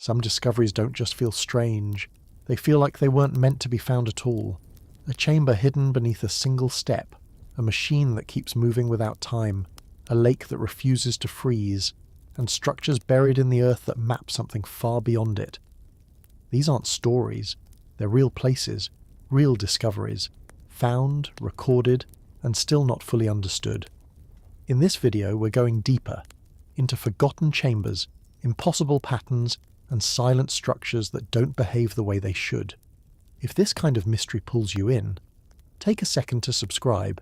Some discoveries don't just feel strange, they feel like they weren't meant to be found at all. A chamber hidden beneath a single step, a machine that keeps moving without time, a lake that refuses to freeze, and structures buried in the earth that map something far beyond it. These aren't stories, they're real places, real discoveries, found, recorded, and still not fully understood. In this video, we're going deeper, into forgotten chambers, impossible patterns, and silent structures that don't behave the way they should. If this kind of mystery pulls you in, take a second to subscribe.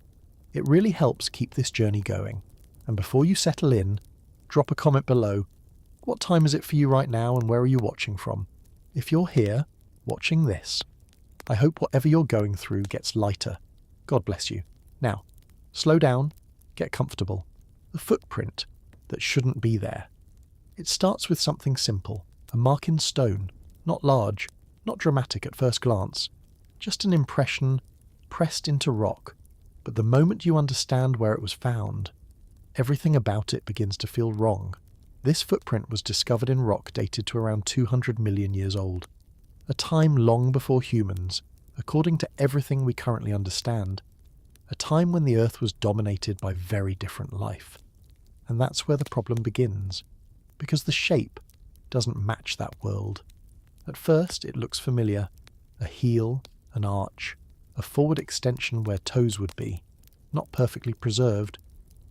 It really helps keep this journey going. And before you settle in, drop a comment below. What time is it for you right now, and where are you watching from? If you're here, watching this, I hope whatever you're going through gets lighter. God bless you. Now, slow down, get comfortable. The footprint that shouldn't be there. It starts with something simple, a mark in stone, not large, not dramatic at first glance, just an impression pressed into rock. But the moment you understand where it was found, everything about it begins to feel wrong. This footprint was discovered in rock dated to around 200 million years old, a time long before humans, according to everything we currently understand, a time when the Earth was dominated by very different life. And that's where the problem begins, because the shape doesn't match that world. At first, it looks familiar, a heel, an arch, a forward extension where toes would be, not perfectly preserved,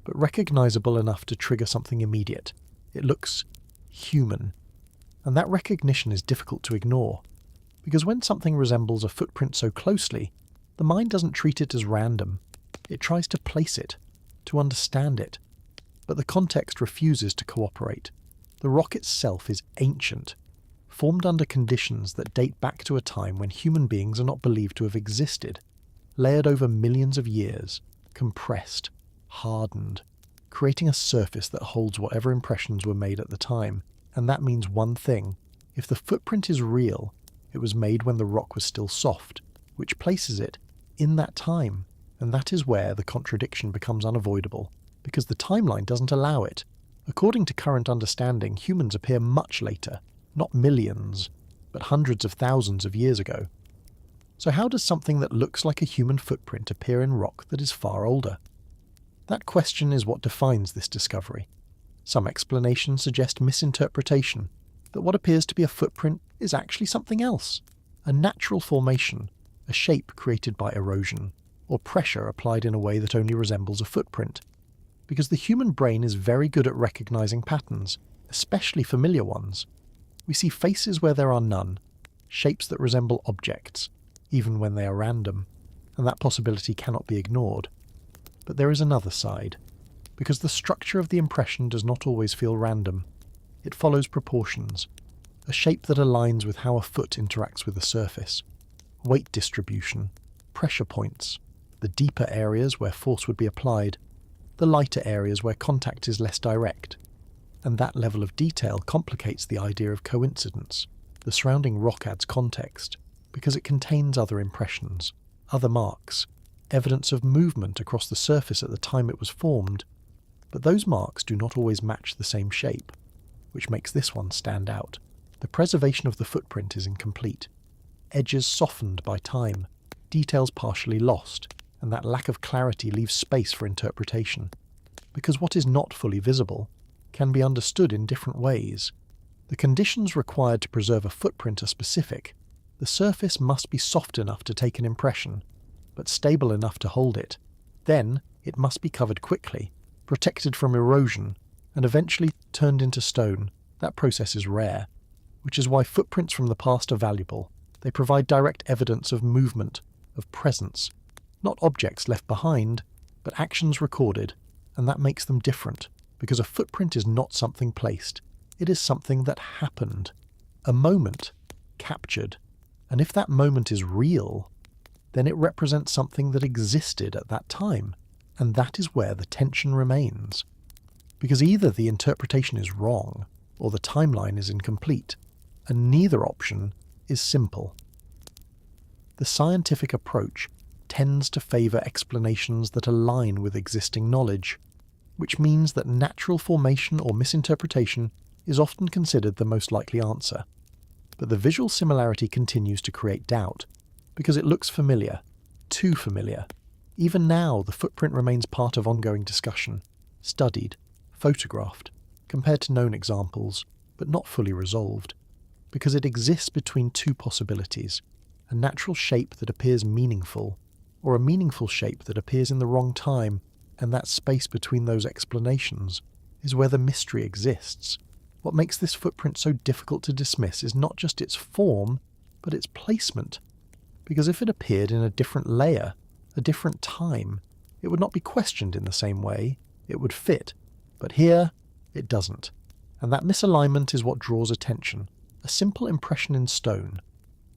but recognizable enough to trigger something immediate. It looks human. And that recognition is difficult to ignore, because when something resembles a footprint so closely, the mind doesn't treat it as random. It tries to place it, to understand it. But the context refuses to cooperate. The rock itself is ancient, formed under conditions that date back to a time when human beings are not believed to have existed, layered over millions of years, compressed, hardened, creating a surface that holds whatever impressions were made at the time. And that means one thing: if the footprint is real, it was made when the rock was still soft, which places it in that time. And that is where the contradiction becomes unavoidable, because the timeline doesn't allow it. According to current understanding, humans appear much later, not millions, but hundreds of thousands of years ago. So how does something that looks like a human footprint appear in rock that is far older? That question is what defines this discovery. Some explanations suggest misinterpretation, that what appears to be a footprint is actually something else, a natural formation, a shape created by erosion, or pressure applied in a way that only resembles a footprint. Because the human brain is very good at recognizing patterns, especially familiar ones. We see faces where there are none, shapes that resemble objects, even when they are random, and that possibility cannot be ignored. But there is another side, because the structure of the impression does not always feel random. It follows proportions, a shape that aligns with how a foot interacts with a surface, weight distribution, pressure points, the deeper areas where force would be applied, the lighter areas where contact is less direct. And that level of detail complicates the idea of coincidence. The surrounding rock adds context, because it contains other impressions, other marks, evidence of movement across the surface at the time it was formed. But those marks do not always match the same shape, which makes this one stand out. The preservation of the footprint is incomplete. Edges softened by time, details partially lost, and that lack of clarity leaves space for interpretation. Because what is not fully visible can be understood in different ways. The conditions required to preserve a footprint are specific. The surface must be soft enough to take an impression, but stable enough to hold it. Then it must be covered quickly, protected from erosion, and eventually turned into stone. That process is rare, which is why footprints from the past are valuable. They provide direct evidence of movement, of presence. Not objects left behind, but actions recorded, and that makes them different, because a footprint is not something placed. It is something that happened. A moment, captured. And if that moment is real, then it represents something that existed at that time, and that is where the tension remains. Because either the interpretation is wrong, or the timeline is incomplete, and neither option is simple. The scientific approach tends to favour explanations that align with existing knowledge, which means that natural formation or misinterpretation is often considered the most likely answer. But the visual similarity continues to create doubt, because it looks familiar, too familiar. Even now, the footprint remains part of ongoing discussion, studied, photographed, compared to known examples, but not fully resolved, because it exists between two possibilities: a natural shape that appears meaningful, or a meaningful shape that appears in the wrong time, and that space between those explanations is where the mystery exists. What makes this footprint so difficult to dismiss is not just its form, but its placement. Because if it appeared in a different layer, a different time, it would not be questioned in the same way, it would fit. But here, it doesn't. And that misalignment is what draws attention. A simple impression in stone,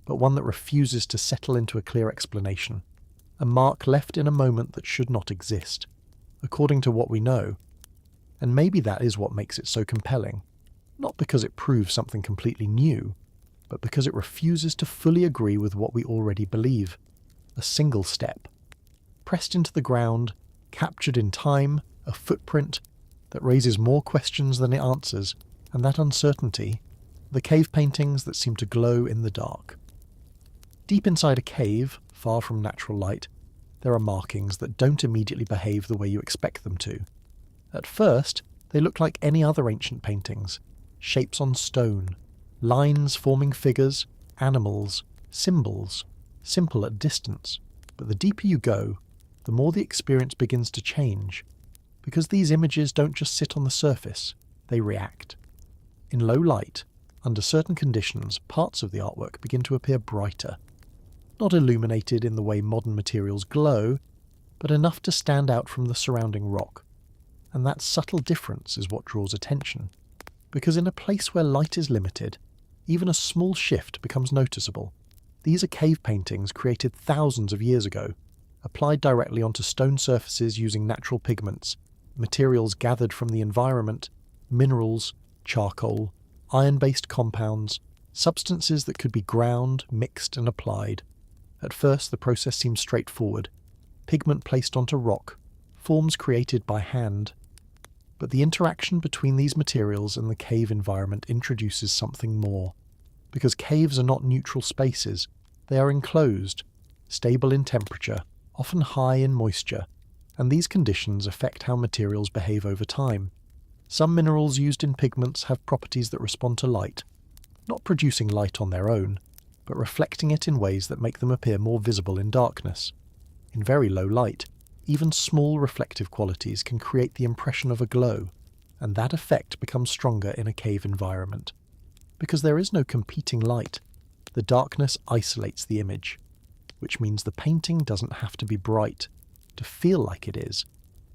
but one that refuses to settle into a clear explanation. A mark left in a moment that should not exist, according to what we know. And maybe that is what makes it so compelling. Not because it proves something completely new, but because it refuses to fully agree with what we already believe. A single step, pressed into the ground, captured in time, a footprint that raises more questions than it answers, and that uncertainty, the cave paintings that seem to glow in the dark. Deep inside a cave, far from natural light, there are markings that don't immediately behave the way you expect them to. At first, they look like any other ancient paintings, shapes on stone, lines forming figures, animals, symbols, simple at distance. But the deeper you go, the more the experience begins to change, because these images don't just sit on the surface, they react. In low light, under certain conditions, parts of the artwork begin to appear brighter. Not illuminated in the way modern materials glow, but enough to stand out from the surrounding rock. And that subtle difference is what draws attention. Because in a place where light is limited, even a small shift becomes noticeable. These are cave paintings created thousands of years ago, applied directly onto stone surfaces using natural pigments, materials gathered from the environment, minerals, charcoal, iron-based compounds, substances that could be ground, mixed and applied. At first the process seems straightforward. Pigment placed onto rock, forms created by hand. But the interaction between these materials and the cave environment introduces something more. Because caves are not neutral spaces, they are enclosed, stable in temperature, often high in moisture, and these conditions affect how materials behave over time. Some minerals used in pigments have properties that respond to light, not producing light on their own, but reflecting it in ways that make them appear more visible in darkness. In very low light, even small reflective qualities can create the impression of a glow, and that effect becomes stronger in a cave environment. Because there is no competing light, the darkness isolates the image, which means the painting doesn't have to be bright to feel like it is.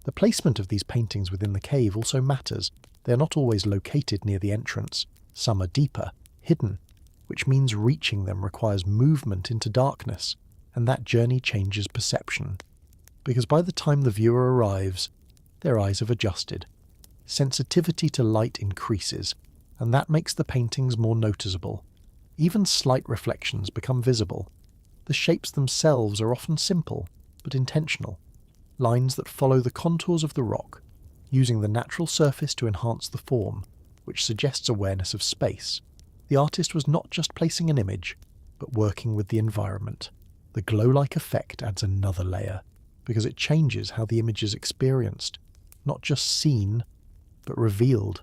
The placement of these paintings within the cave also matters. They are not always located near the entrance. Some are deeper, hidden, which means reaching them requires movement into darkness, and that journey changes perception. Because by the time the viewer arrives, their eyes have adjusted. Sensitivity to light increases, and that makes the paintings more noticeable. Even slight reflections become visible. The shapes themselves are often simple, but intentional. Lines that follow the contours of the rock, using the natural surface to enhance the form, which suggests awareness of space. The artist was not just placing an image, but working with the environment. The glow-like effect adds another layer, because it changes how the image is experienced, not just seen, but revealed,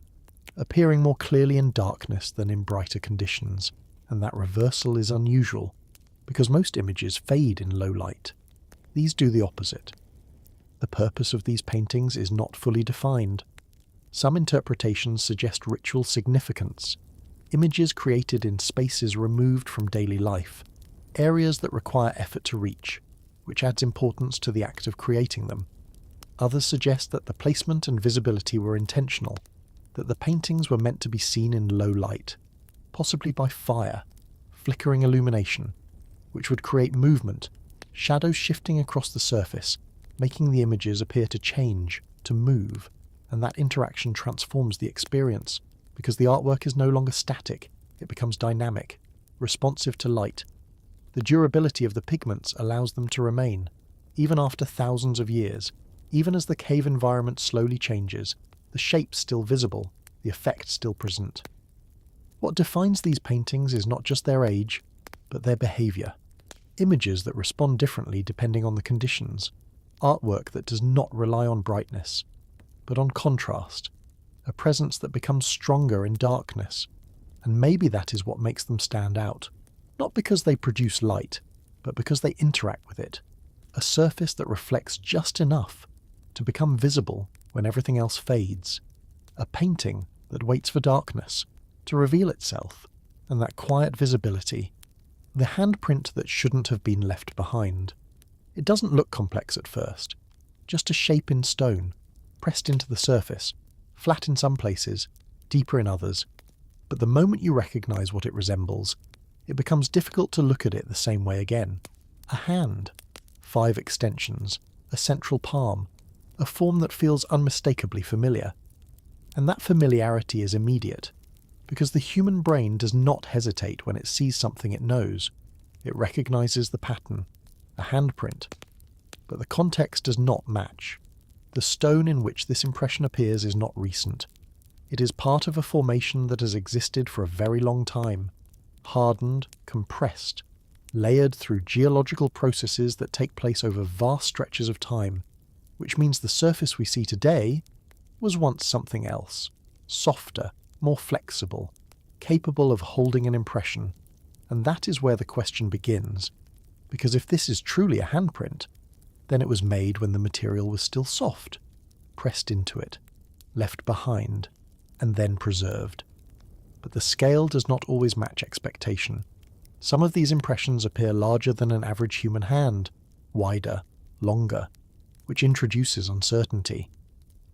appearing more clearly in darkness than in brighter conditions, and that reversal is unusual, because most images fade in low light. These do the opposite. The purpose of these paintings is not fully defined. Some interpretations suggest ritual significance, images created in spaces removed from daily life, areas that require effort to reach, which adds importance to the act of creating them. Others suggest that the placement and visibility were intentional, that the paintings were meant to be seen in low light, possibly by fire, flickering illumination, which would create movement, shadows shifting across the surface, making the images appear to change, to move, and that interaction transforms the experience, because the artwork is no longer static, it becomes dynamic, responsive to light. The durability of the pigments allows them to remain, even after thousands of years. Even as the cave environment slowly changes, the shape's still visible, the effect still present. What defines these paintings is not just their age, but their behaviour. Images that respond differently depending on the conditions. Artwork that does not rely on brightness, but on contrast. A presence that becomes stronger in darkness. And maybe that is what makes them stand out. Not because they produce light, but because they interact with it. A surface that reflects just enough to become visible when everything else fades. A painting that waits for darkness to reveal itself, and that quiet visibility. The handprint that shouldn't have been left behind. It doesn't look complex at first. Just a shape in stone, pressed into the surface, flat in some places, deeper in others. But the moment you recognise what it resembles, it becomes difficult to look at it the same way again. A hand, 5 extensions, a central palm, a form that feels unmistakably familiar. And that familiarity is immediate, because the human brain does not hesitate when it sees something it knows. It recognises the pattern, a handprint. But the context does not match. The stone in which this impression appears is not recent. It is part of a formation that has existed for a very long time, hardened, compressed, layered through geological processes that take place over vast stretches of time, which means the surface we see today was once something else, softer, more flexible, capable of holding an impression. And that is where the question begins, because if this is truly a handprint, then it was made when the material was still soft, pressed into it, left behind, and then preserved. But the scale does not always match expectation. Some of these impressions appear larger than an average human hand, wider, longer, which introduces uncertainty.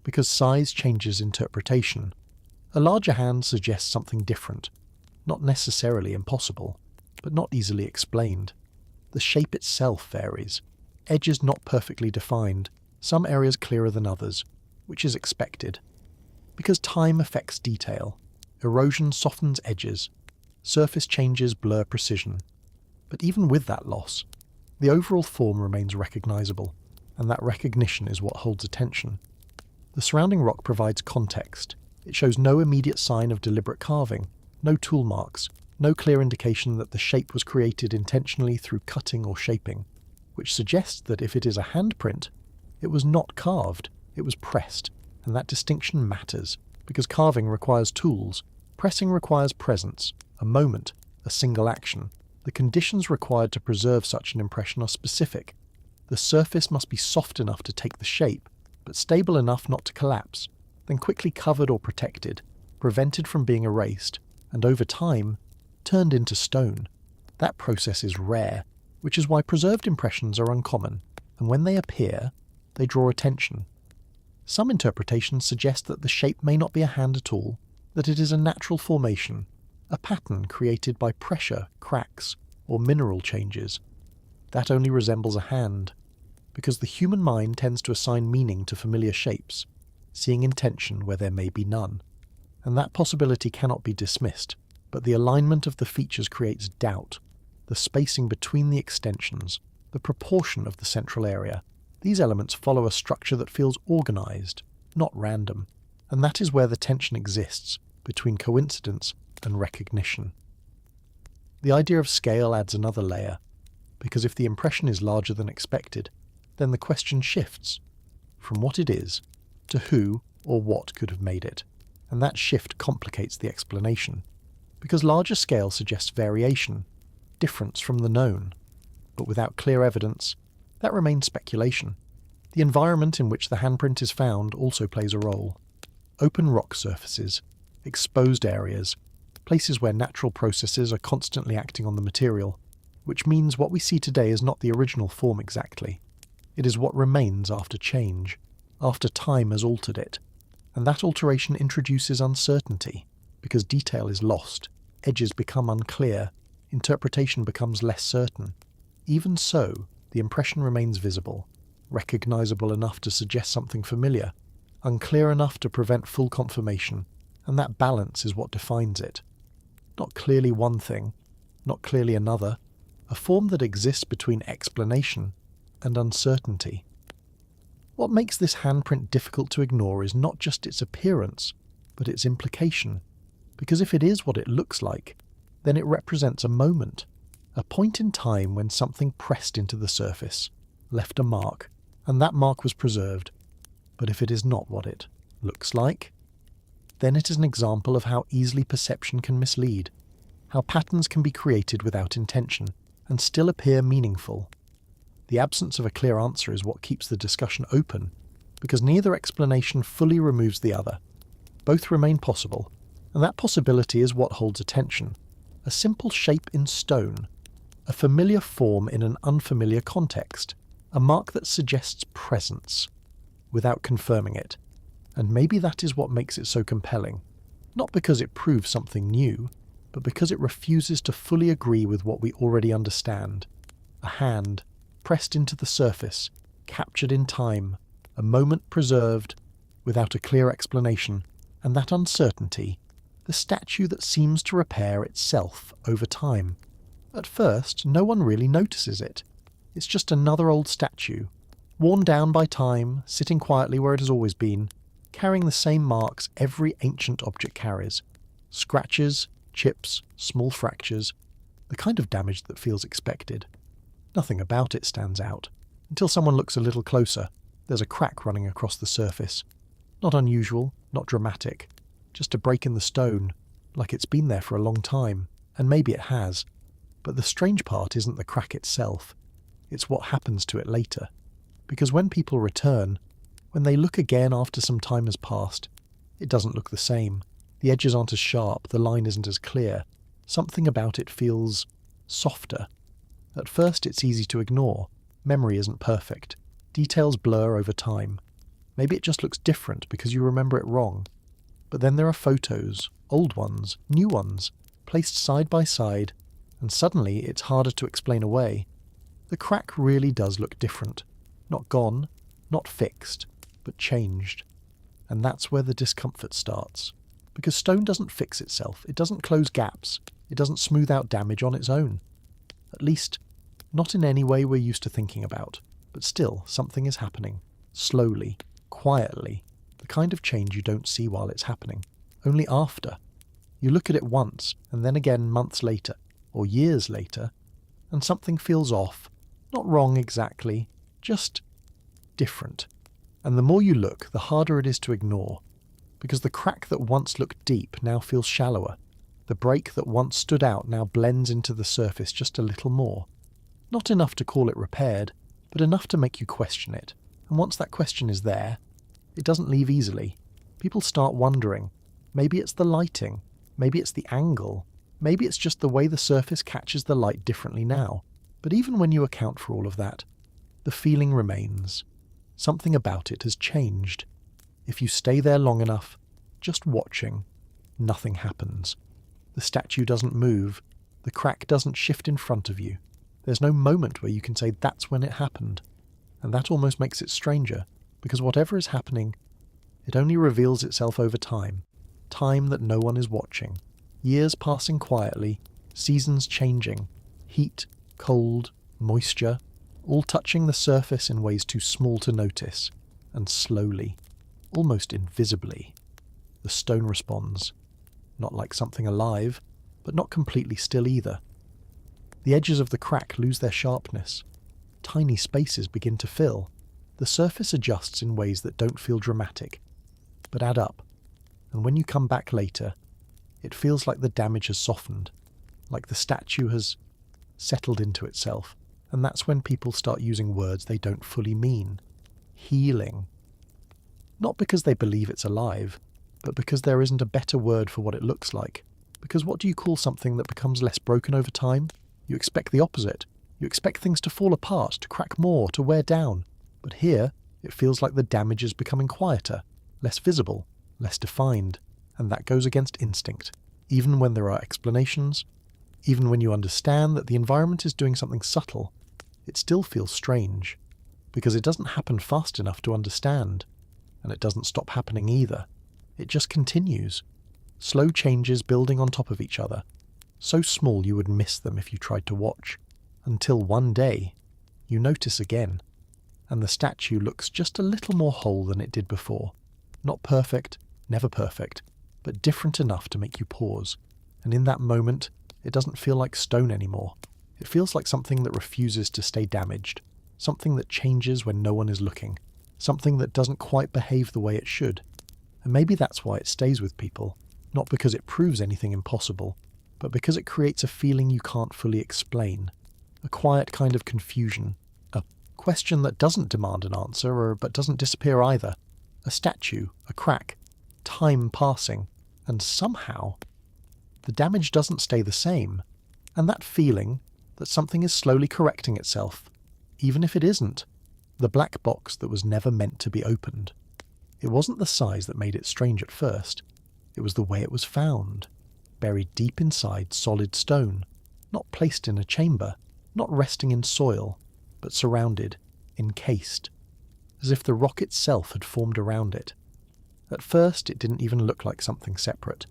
Because size changes interpretation. A larger hand suggests something different, not necessarily impossible, but not easily explained. The shape itself varies. Edges not perfectly defined, some areas clearer than others, which is expected. Because time affects detail. Erosion softens edges. Surface changes blur precision. But even with that loss, the overall form remains recognizable, and that recognition is what holds attention. The surrounding rock provides context. It shows no immediate sign of deliberate carving, no tool marks, no clear indication that the shape was created intentionally through cutting or shaping, which suggests that if it is a handprint, it was not carved, it was pressed, and that distinction matters, because carving requires tools, pressing requires presence, a moment, a single action. The conditions required to preserve such an impression are specific. The surface must be soft enough to take the shape, but stable enough not to collapse, then quickly covered or protected, prevented from being erased, and over time, turned into stone. That process is rare, which is why preserved impressions are uncommon, and when they appear, they draw attention. Some interpretations suggest that the shape may not be a hand at all, that it is a natural formation, a pattern created by pressure, cracks, or mineral changes. That only resembles a hand, because the human mind tends to assign meaning to familiar shapes, seeing intention where there may be none. And that possibility cannot be dismissed, but the alignment of the features creates doubt. The spacing between the extensions, the proportion of the central area. These elements follow a structure that feels organized, not random, and that is where the tension exists between coincidence and recognition. The idea of scale adds another layer, because if the impression is larger than expected, then the question shifts from what it is to who or what could have made it, and that shift complicates the explanation, because larger scale suggests variation, difference from the known, but without clear evidence, that remains speculation. The environment in which the handprint is found also plays a role. Open rock surfaces, exposed areas, places where natural processes are constantly acting on the material, which means what we see today is not the original form exactly. It is what remains after change, after time has altered it, and that alteration introduces uncertainty, because detail is lost, edges become unclear, interpretation becomes less certain. Even so, the impression remains visible, recognizable enough to suggest something familiar, unclear enough to prevent full confirmation, and that balance is what defines it. Not clearly one thing, not clearly another, a form that exists between explanation and uncertainty. What makes this handprint difficult to ignore is not just its appearance, but its implication, Because if it is what it looks like, then it represents a moment, a point in time when something pressed into the surface, left a mark, and that mark was preserved. But if it is not what it looks like, then it is an example of how easily perception can mislead, how patterns can be created without intention and still appear meaningful. The absence of a clear answer is what keeps the discussion open, because neither explanation fully removes the other. Both remain possible, and that possibility is what holds attention. A simple shape in stone, a familiar form in an unfamiliar context, a mark that suggests presence, without confirming it. And maybe that is what makes it so compelling, not because it proves something new, but because it refuses to fully agree with what we already understand. A hand, pressed into the surface, captured in time, a moment preserved, without a clear explanation, and that uncertainty, the statue that seems to repair itself over time. At first, no one really notices it. It's just another old statue, worn down by time, sitting quietly where it has always been, carrying the same marks every ancient object carries. Scratches, chips, small fractures, the kind of damage that feels expected. Nothing about it stands out, until someone looks a little closer. There's a crack running across the surface. Not unusual, not dramatic, just a break in the stone, like it's been there for a long time, and maybe it has. But the strange part isn't the crack itself, it's what happens to it later. Because when people return, when they look again after some time has passed, it doesn't look the same. The edges aren't as sharp, the line isn't as clear. Something about it feels softer. At first it's easy to ignore. Memory isn't perfect. Details blur over time. Maybe it just looks different because you remember it wrong. But then there are photos, old ones, new ones, placed side by side, and suddenly it's harder to explain away. The crack really does look different. Not gone, not fixed, but changed. And that's where the discomfort starts. Because stone doesn't fix itself, it doesn't close gaps, it doesn't smooth out damage on its own. At least, not in any way we're used to thinking about. But still, something is happening. Slowly, quietly. The kind of change you don't see while it's happening. Only after. You look at it once, and then again months later, or years later, and something feels off. Not wrong exactly, just different. And the more you look, the harder it is to ignore. Because the crack that once looked deep now feels shallower. The break that once stood out now blends into the surface just a little more. Not enough to call it repaired, but enough to make you question it. And once that question is there, it doesn't leave easily. People start wondering. Maybe it's the lighting. Maybe it's the angle. Maybe it's just the way the surface catches the light differently now. But even when you account for all of that, the feeling remains. Something about it has changed. If you stay there long enough, just watching, nothing happens. The statue doesn't move. The crack doesn't shift in front of you. There's no moment where you can say that's when it happened. And that almost makes it stranger, because whatever is happening, it only reveals itself over time. Time that no one is watching. Years passing quietly, seasons changing, heat, cold, moisture, all touching the surface in ways too small to notice, and slowly, almost invisibly, the stone responds. Not like something alive, but not completely still either. The edges of the crack lose their sharpness. Tiny spaces begin to fill. The surface adjusts in ways that don't feel dramatic, but add up. And when you come back later, it feels like the damage has softened, like the statue has settled into itself. And that's when people start using words they don't fully mean. Healing. Not because they believe it's alive, but because there isn't a better word for what it looks like. Because what do you call something that becomes less broken over time? You expect the opposite. You expect things to fall apart, to crack more, to wear down. But here, it feels like the damage is becoming quieter, less visible, less defined. And that goes against instinct. Even when there are explanations, even when you understand that the environment is doing something subtle, it still feels strange. Because it doesn't happen fast enough to understand. And it doesn't stop happening either. It just continues. Slow changes building on top of each other. So small you would miss them if you tried to watch. Until one day, you notice again. And the statue looks just a little more whole than it did before. Not perfect, never perfect. but different enough to make you pause. And in that moment, it doesn't feel like stone anymore. It feels like something that refuses to stay damaged, something that changes when no one is looking, something that doesn't quite behave the way it should. And maybe that's why it stays with people, not because it proves anything impossible, but because it creates a feeling you can't fully explain, a quiet kind of confusion, a question that doesn't demand an answer but doesn't disappear either, a statue, a crack, time passing, and somehow the damage doesn't stay the same, and that feeling that something is slowly correcting itself, even if it isn't, the black box that was never meant to be opened. It wasn't the size that made it strange at first, it was the way it was found, buried deep inside solid stone, not placed in a chamber, not resting in soil, but surrounded, encased, as if the rock itself had formed around it. At first it didn't even look like something separate,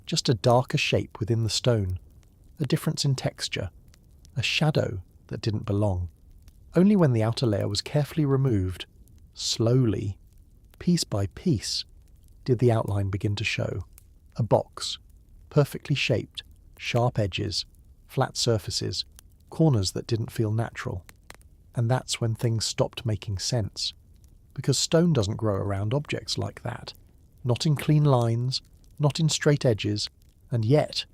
just a darker shape within the stone, a difference in texture, a shadow that didn't belong. Only when the outer layer was carefully removed, slowly, piece by piece, did the outline begin to show. A box, perfectly shaped, sharp edges, flat surfaces, corners that didn't feel natural. And that's when things stopped making sense, because stone doesn't grow around objects like that, not in clean lines, not in straight edges, and yet,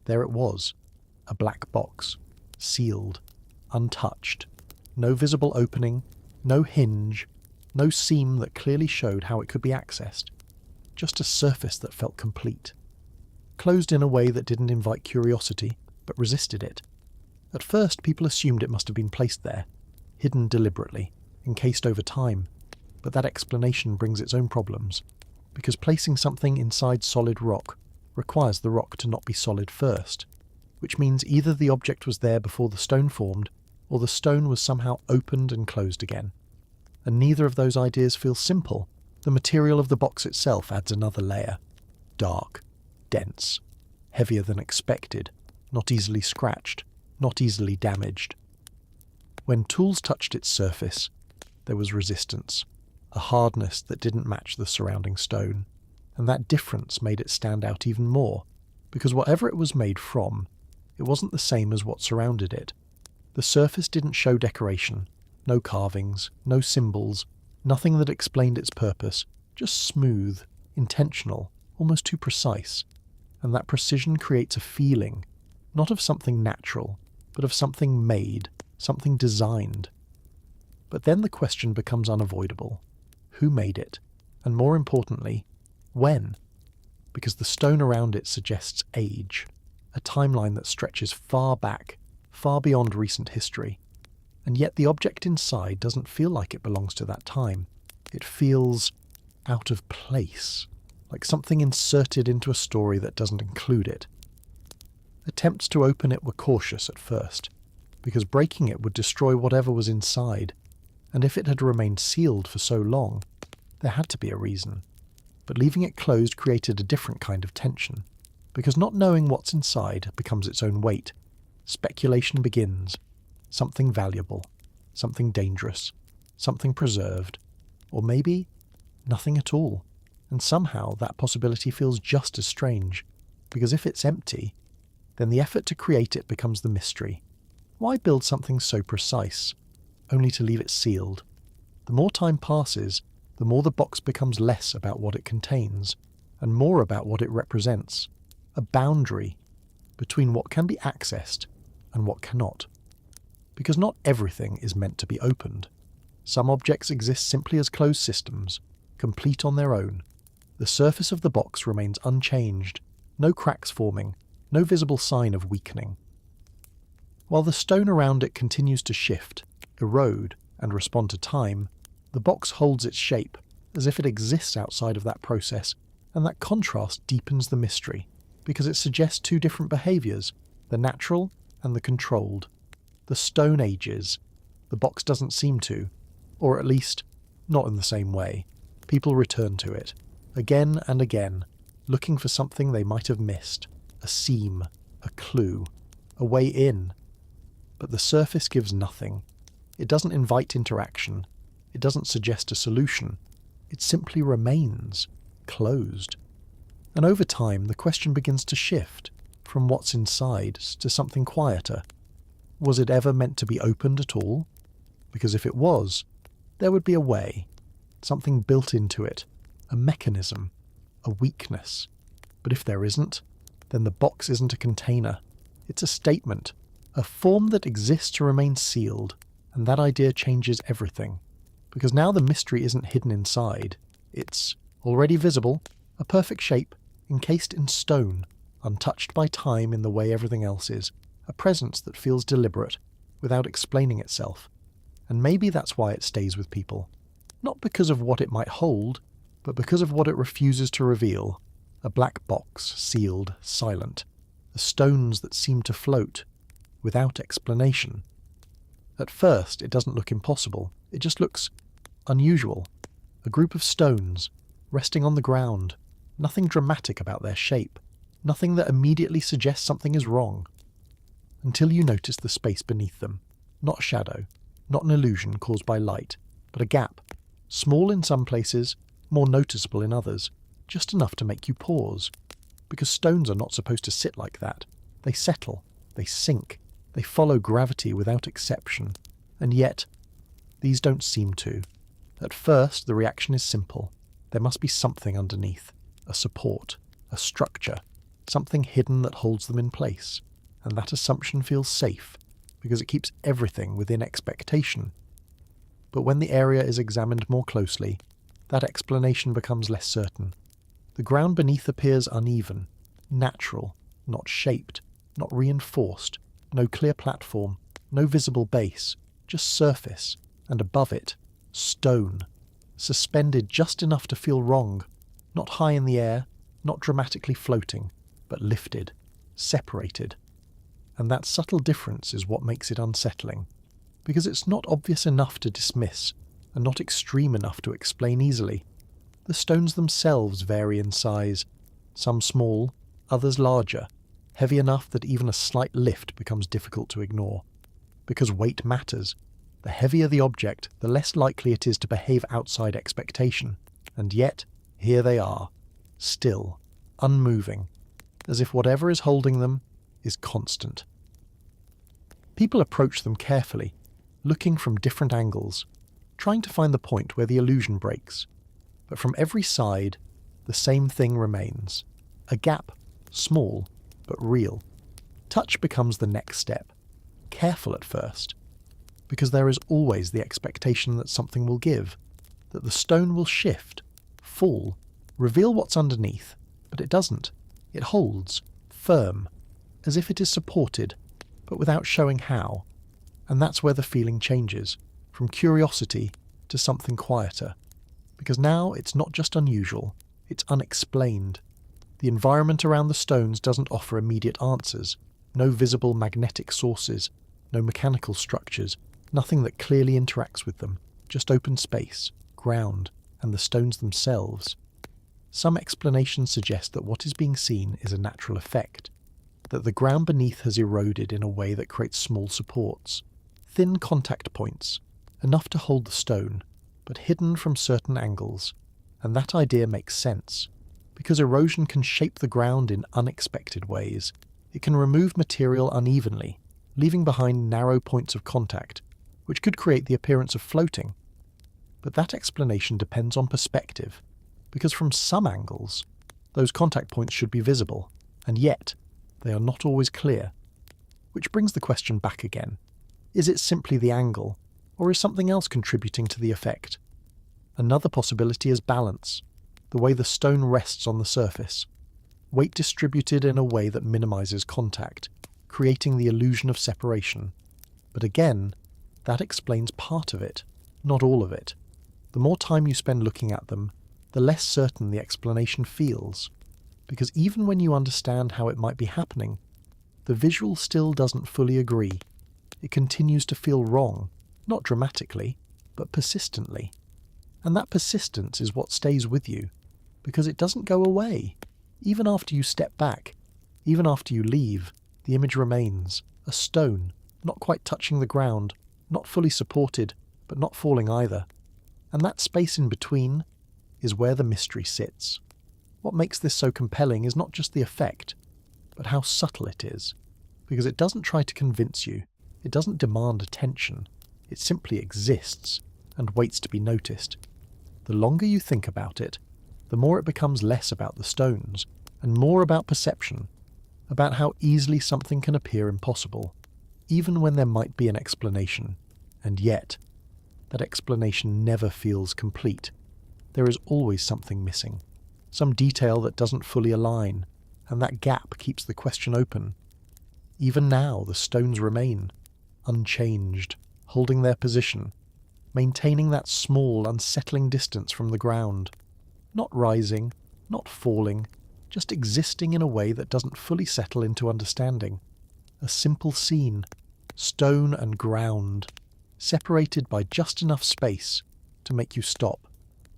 there it was, a black box, sealed, untouched, no visible opening, no hinge, no seam that clearly showed how it could be accessed, just a surface that felt complete, closed in a way that didn't invite curiosity, but resisted it. At first, people assumed it must have been placed there, hidden deliberately, encased over time, but that explanation brings its own problems, because placing something inside solid rock requires the rock to not be solid first, which means either the object was there before the stone formed, or the stone was somehow opened and closed again. And neither of those ideas feels simple. The material of the box itself adds another layer. Dark, dense, heavier than expected, not easily scratched, not easily damaged. When tools touched its surface, there was resistance, a hardness that didn't match the surrounding stone, and that difference made it stand out even more, because whatever it was made from, it wasn't the same as what surrounded it. The surface didn't show decoration, no carvings, no symbols, nothing that explained its purpose, just smooth, intentional, almost too precise. And that precision creates a feeling, not of something natural, but of something made, something designed. But then the question becomes unavoidable. Who made it? And more importantly, when? Because the stone around it suggests age, a timeline that stretches far back, far beyond recent history. And yet the object inside doesn't feel like it belongs to that time. It feels out of place, like something inserted into a story that doesn't include it. Attempts to open it were cautious at first, because breaking it would destroy whatever was inside, and if it had remained sealed for so long, there had to be a reason. But leaving it closed created a different kind of tension, because not knowing what's inside becomes its own weight. Speculation begins. Something valuable, something dangerous, something preserved, or maybe nothing at all. And somehow that possibility feels just as strange, because if it's empty, then the effort to create it becomes the mystery. Why build something so precise, only to leave it sealed? The more time passes, the more the box becomes less about what it contains, and more about what it represents, a boundary between what can be accessed and what cannot. Because not everything is meant to be opened. Some objects exist simply as closed systems, complete on their own. The surface of the box remains unchanged, no cracks forming, no visible sign of weakening. While the stone around it continues to shift, erode, and respond to time, the box holds its shape, as if it exists outside of that process, and that contrast deepens the mystery, because it suggests two different behaviours, the natural and the controlled. The stone ages, the box doesn't seem to, or at least, not in the same way. People return to it, again and again, looking for something they might have missed, a seam, a clue, a way in. But the surface gives nothing. It doesn't invite interaction. It doesn't suggest a solution. It simply remains, closed. And over time, the question begins to shift from what's inside to something quieter. Was it ever meant to be opened at all? Because if it was, there would be a way, something built into it, a mechanism, a weakness. But if there isn't, then the box isn't a container. It's a statement, a form that exists to remain sealed, and that idea changes everything. Because now the mystery isn't hidden inside. It's already visible, a perfect shape, encased in stone, untouched by time in the way everything else is, a presence that feels deliberate, without explaining itself. And maybe that's why it stays with people. Not because of what it might hold, but because of what it refuses to reveal. A black box, sealed, silent. The stones that seem to float, without explanation. At first, it doesn't look impossible. It just looks unusual. A group of stones, resting on the ground. Nothing dramatic about their shape. Nothing that immediately suggests something is wrong. Until you notice the space beneath them. Not shadow, not an illusion caused by light, but a gap. Small in some places, more noticeable in others. Just enough to make you pause. Because stones are not supposed to sit like that. They settle, they sink, they follow gravity without exception. And yet, these don't seem to. At first, the reaction is simple. There must be something underneath. A support, a structure, something hidden that holds them in place. And that assumption feels safe, because it keeps everything within expectation. But when the area is examined more closely, that explanation becomes less certain. The ground beneath appears uneven, natural, not shaped, not reinforced, no clear platform, no visible base, just surface, and above it, stone, suspended just enough to feel wrong, not high in the air, not dramatically floating, but lifted, separated. And that subtle difference is what makes it unsettling, because it's not obvious enough to dismiss, and not extreme enough to explain easily. The stones themselves vary in size, some small, others larger, heavy enough that even a slight lift becomes difficult to ignore. Because weight matters. The heavier the object, the less likely it is to behave outside expectation. And yet, here they are, still, unmoving, as if whatever is holding them is constant. People approach them carefully, looking from different angles, trying to find the point where the illusion breaks. But from every side, the same thing remains. A gap, small, but real. Touch becomes the next step. Careful at first, because there is always the expectation that something will give, that the stone will shift, fall, reveal what's underneath, but it doesn't. It holds, firm, as if it is supported, but without showing how. And that's where the feeling changes, from curiosity to something quieter. Because now it's not just unusual, it's unexplained. The environment around the stones doesn't offer immediate answers, no visible magnetic sources, no mechanical structures, nothing that clearly interacts with them, just open space, ground, and the stones themselves. Some explanations suggest that what is being seen is a natural effect, that the ground beneath has eroded in a way that creates small supports, thin contact points, enough to hold the stone, but hidden from certain angles, and that idea makes sense, because erosion can shape the ground in unexpected ways. It can remove material unevenly, leaving behind narrow points of contact, which could create the appearance of floating. But that explanation depends on perspective, because from some angles, those contact points should be visible, and yet they are not always clear. Which brings the question back again. Is it simply the angle, or is something else contributing to the effect? Another possibility is balance, the way the stone rests on the surface, weight distributed in a way that minimizes contact, creating the illusion of separation. But again, that explains part of it, not all of it. The more time you spend looking at them, the less certain the explanation feels, because even when you understand how it might be happening, the visual still doesn't fully agree. It continues to feel wrong, not dramatically, but persistently. And that persistence is what stays with you, because it doesn't go away. Even after you step back, even after you leave, the image remains, a stone, not quite touching the ground, not fully supported, but not falling either. And that space in between is where the mystery sits. What makes this so compelling is not just the effect, but how subtle it is, because it doesn't try to convince you, it doesn't demand attention, it simply exists and waits to be noticed. The longer you think about it, the more it becomes less about the stones and more about perception, about how easily something can appear impossible, even when there might be an explanation, and yet, that explanation never feels complete. There is always something missing, some detail that doesn't fully align, and that gap keeps the question open. Even now, the stones remain, unchanged, holding their position, maintaining that small, unsettling distance from the ground, not rising, not falling, just existing in a way that doesn't fully settle into understanding. A simple scene, stone and ground, separated by just enough space to make you stop,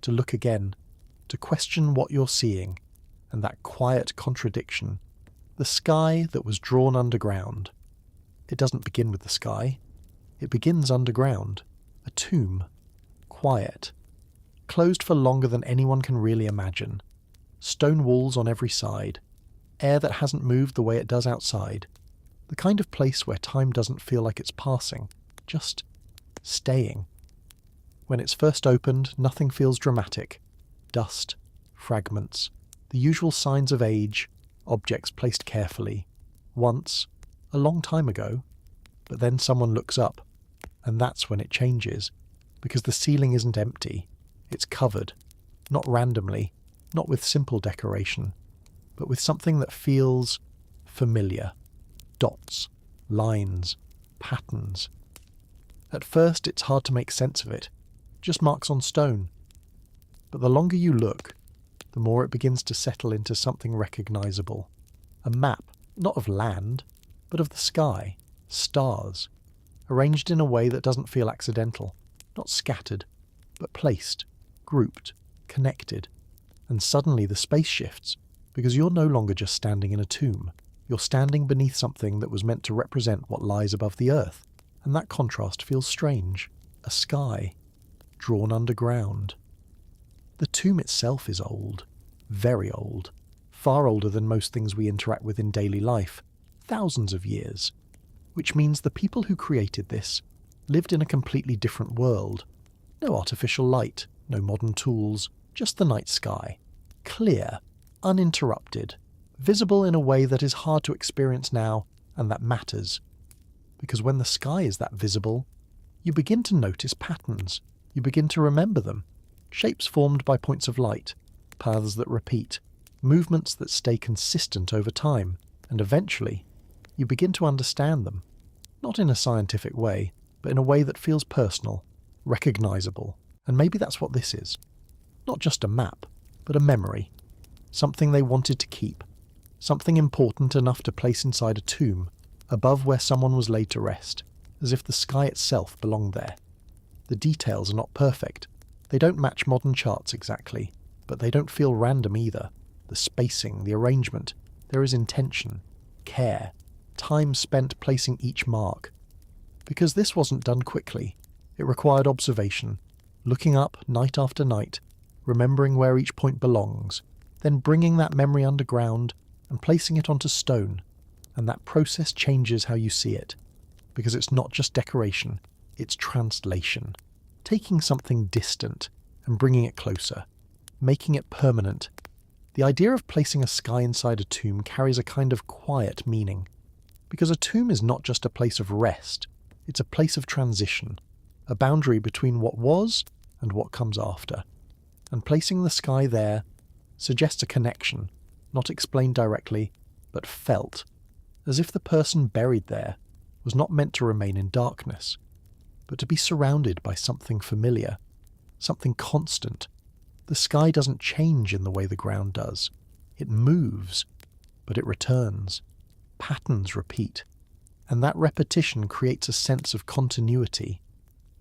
to look again, to question what you're seeing, and that quiet contradiction. The sky that was drawn underground. It doesn't begin with the sky. It begins underground. A tomb. Quiet. Closed for longer than anyone can really imagine. Stone walls on every side. Air that hasn't moved the way it does outside. The kind of place where time doesn't feel like it's passing, just staying. When it's first opened, nothing feels dramatic. Dust, fragments, the usual signs of age, objects placed carefully. Once, a long time ago. But then someone looks up, and that's when it changes, because the ceiling isn't empty. It's covered, not randomly, not with simple decoration, but with something that feels familiar. Dots, lines, patterns. At first it's hard to make sense of it, just marks on stone. But the longer you look, the more it begins to settle into something recognizable. A map, not of land, but of the sky, stars, arranged in a way that doesn't feel accidental, not scattered, but placed, grouped, connected. And suddenly the space shifts, because you're no longer just standing in a tomb. You're standing beneath something that was meant to represent what lies above the earth, and that contrast feels strange. A sky, drawn underground. The tomb itself is old, very old, far older than most things we interact with in daily life, thousands of years, which means the people who created this lived in a completely different world. No artificial light, no modern tools, just the night sky, clear, uninterrupted, visible in a way that is hard to experience now, and that matters. Because when the sky is that visible, you begin to notice patterns, you begin to remember them. Shapes formed by points of light, paths that repeat, movements that stay consistent over time, and eventually, you begin to understand them. Not in a scientific way, but in a way that feels personal, recognizable, and maybe that's what this is. Not just a map, but a memory. Something they wanted to keep. Something important enough to place inside a tomb, above where someone was laid to rest, as if the sky itself belonged there. The details are not perfect. They don't match modern charts exactly, but they don't feel random either. The spacing, the arrangement, there is intention, care, time spent placing each mark. Because this wasn't done quickly. It required observation, looking up night after night, remembering where each point belongs, then bringing that memory underground and placing it onto stone. And that process changes how you see it. Because it's not just decoration, it's translation. Taking something distant and bringing it closer, making it permanent. The idea of placing a sky inside a tomb carries a kind of quiet meaning, because a tomb is not just a place of rest, it's a place of transition, a boundary between what was and what comes after. And placing the sky there suggests a connection, not explained directly, but felt, as if the person buried there was not meant to remain in darkness, but to be surrounded by something familiar, something constant. The sky doesn't change in the way the ground does. It moves, but it returns. Patterns repeat, and that repetition creates a sense of continuity,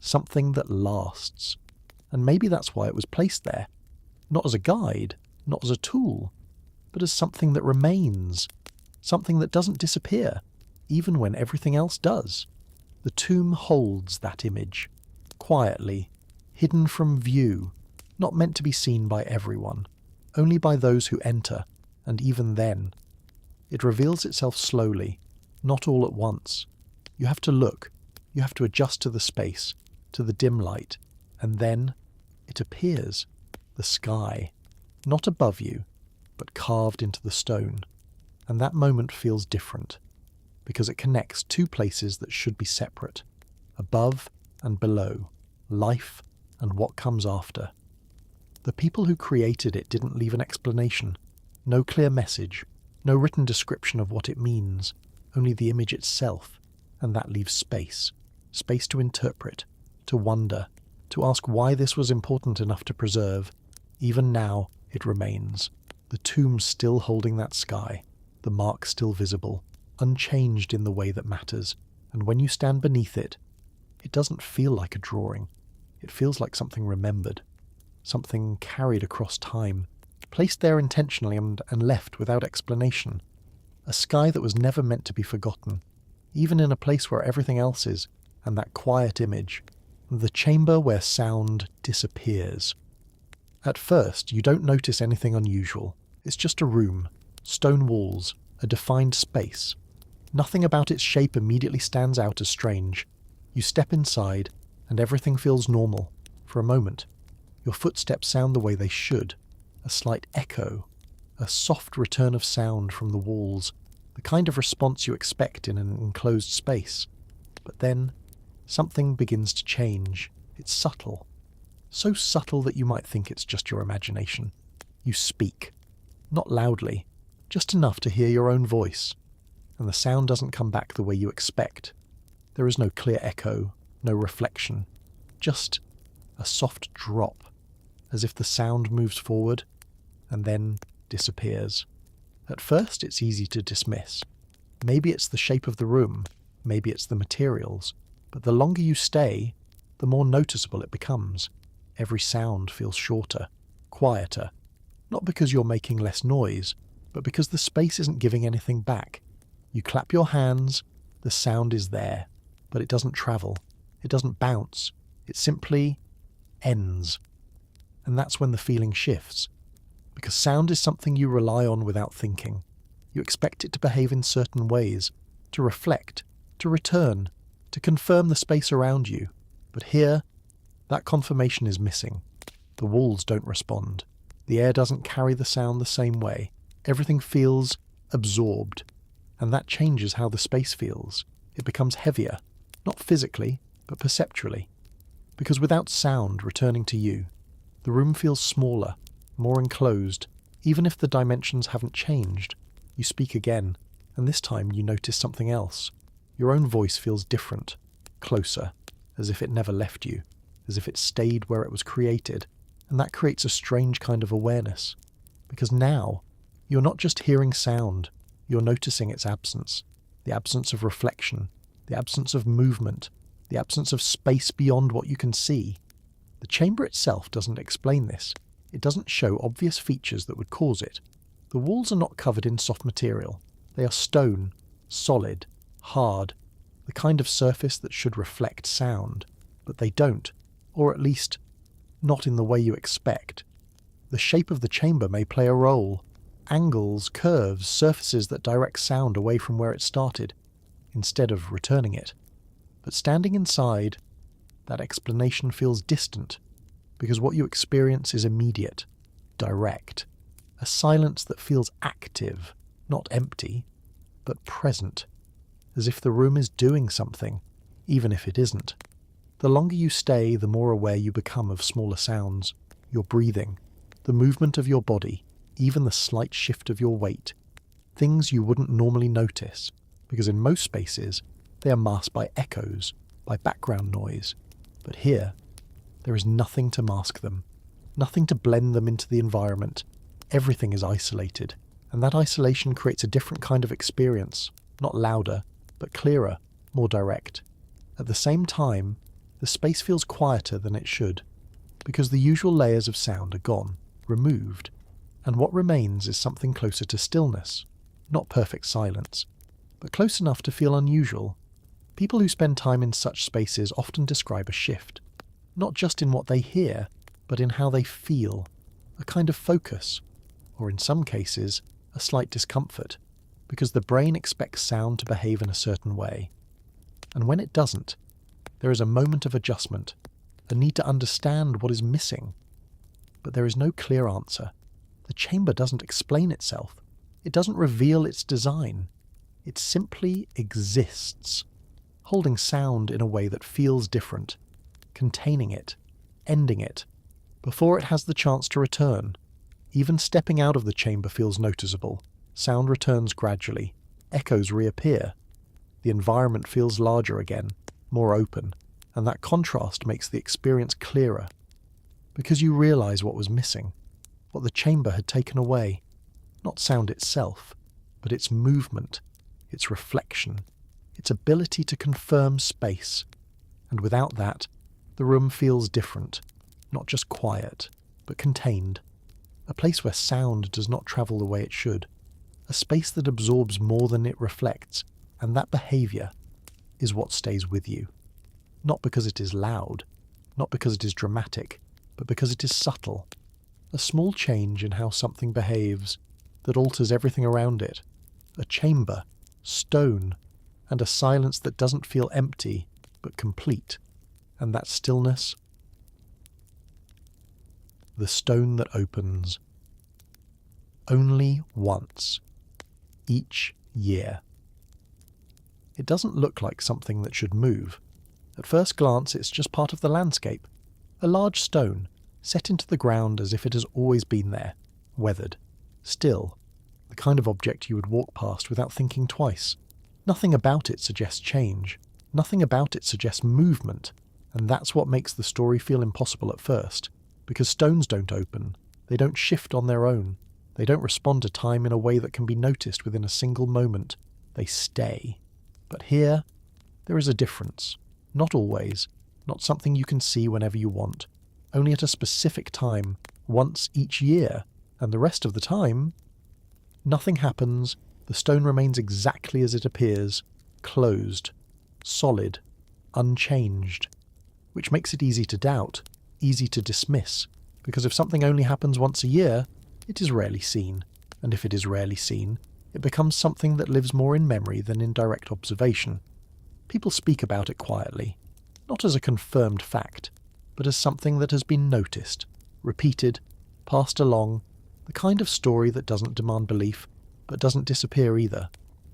something that lasts. And maybe that's why it was placed there, not as a guide, not as a tool, but as something that remains, something that doesn't disappear, even when everything else does. The tomb holds that image, quietly, hidden from view, not meant to be seen by everyone. only by those who enter, and even then. It reveals itself slowly, not all at once. You have to look, you have to adjust to the space, to the dim light, and then it appears. The sky, not above you, but carved into the stone. And that moment feels different, because it connects two places that should be separate, above and below, life and what comes after. The people who created it didn't leave an explanation, no clear message, no written description of what it means, only the image itself, and that leaves space to interpret, to wonder, to ask why this was important enough to preserve. Even now, it remains, the tomb still holding that sky, the mark still visible, unchanged in the way that matters, and when you stand beneath it, it doesn't feel like a drawing. It feels like something remembered, something carried across time, placed there intentionally and left without explanation. A sky that was never meant to be forgotten, even in a place where everything else is, and that quiet image, the chamber where sound disappears. At first, you don't notice anything unusual. It's just a room, stone walls, a defined space. Nothing about its shape immediately stands out as strange. You step inside, and everything feels normal. For a moment, your footsteps sound the way they should. A slight echo, a soft return of sound from the walls, the kind of response you expect in an enclosed space. But then, something begins to change. It's subtle. So subtle that you might think it's just your imagination. You speak. Not loudly, just enough to hear your own voice. And the sound doesn't come back the way you expect. There is no clear echo, no reflection. Just a soft drop, as if the sound moves forward and then disappears. At first, it's easy to dismiss. Maybe it's the shape of the room, maybe it's the materials, but the longer you stay, the more noticeable it becomes. Every sound feels shorter, quieter, not because you're making less noise, but because the space isn't giving anything back. You clap your hands, the sound is there, but it doesn't travel, it doesn't bounce, it simply ends. And that's when the feeling shifts. Because sound is something you rely on without thinking. You expect it to behave in certain ways, to reflect, to return, to confirm the space around you. But here, that confirmation is missing. The walls don't respond. The air doesn't carry the sound the same way. Everything feels absorbed. And that changes how the space feels. It becomes heavier, not physically, but perceptually. Because without sound returning to you, the room feels smaller, more enclosed. Even if the dimensions haven't changed, you speak again, and this time you notice something else. Your own voice feels different, closer, as if it never left you, as if it stayed where it was created, and that creates a strange kind of awareness. Because now, you're not just hearing sound, you're noticing its absence, the absence of reflection, the absence of movement, the absence of space beyond what you can see. The chamber itself doesn't explain this. It doesn't show obvious features that would cause it. The walls are not covered in soft material. They are stone, solid, hard, the kind of surface that should reflect sound. But they don't, or at least, not in the way you expect. The shape of the chamber may play a role. Angles, curves, surfaces that direct sound away from where it started, instead of returning it. But standing inside, that explanation feels distant, because what you experience is immediate, direct, a silence that feels active, not empty, but present, as if the room is doing something, even if it isn't. The longer you stay, the more aware you become of smaller sounds, your breathing, the movement of your body, even the slight shift of your weight, things you wouldn't normally notice, because in most spaces, they are masked by echoes, by background noise. But here, there is nothing to mask them, nothing to blend them into the environment. Everything is isolated, and that isolation creates a different kind of experience, not louder, but clearer, more direct. At the same time, the space feels quieter than it should, because the usual layers of sound are gone, removed, and what remains is something closer to stillness, not perfect silence, but close enough to feel unusual. People who spend time in such spaces often describe a shift, not just in what they hear, but in how they feel, a kind of focus, or in some cases, a slight discomfort, because the brain expects sound to behave in a certain way. And when it doesn't, there is a moment of adjustment, a need to understand what is missing. But there is no clear answer. The chamber doesn't explain itself. It doesn't reveal its design. It simply exists, holding sound in a way that feels different, containing it, ending it, before it has the chance to return. Even stepping out of the chamber feels noticeable. Sound returns gradually. Echoes reappear. The environment feels larger again, more open, and that contrast makes the experience clearer. Because you realize what was missing, what the chamber had taken away. Not sound itself, but its movement, its reflection, its ability to confirm space. And without that, the room feels different, not just quiet, but contained. A place where sound does not travel the way it should. A space that absorbs more than it reflects, and that behavior is what stays with you. Not because it is loud, not because it is dramatic, but because it is subtle. A small change in how something behaves that alters everything around it. A chamber, stone, and a silence that doesn't feel empty, but complete. And that stillness, the stone that opens only once, each year. It doesn't look like something that should move. At first glance, it's just part of the landscape. A large stone, set into the ground as if it has always been there, weathered, still, the kind of object you would walk past without thinking twice. Nothing about it suggests change. Nothing about it suggests movement. And that's what makes the story feel impossible at first. Because stones don't open. They don't shift on their own. They don't respond to time in a way that can be noticed within a single moment. They stay. But here, there is a difference. Not always. Not something you can see whenever you want. Only at a specific time, once each year. And the rest of the time, nothing happens. The stone remains exactly as it appears. Closed. Solid. Unchanged. Which makes it easy to doubt, easy to dismiss, because if something only happens once a year, it is rarely seen, and if it is rarely seen, it becomes something that lives more in memory than in direct observation. People speak about it quietly, not as a confirmed fact, but as something that has been noticed, repeated, passed along, the kind of story that doesn't demand belief, but doesn't disappear either.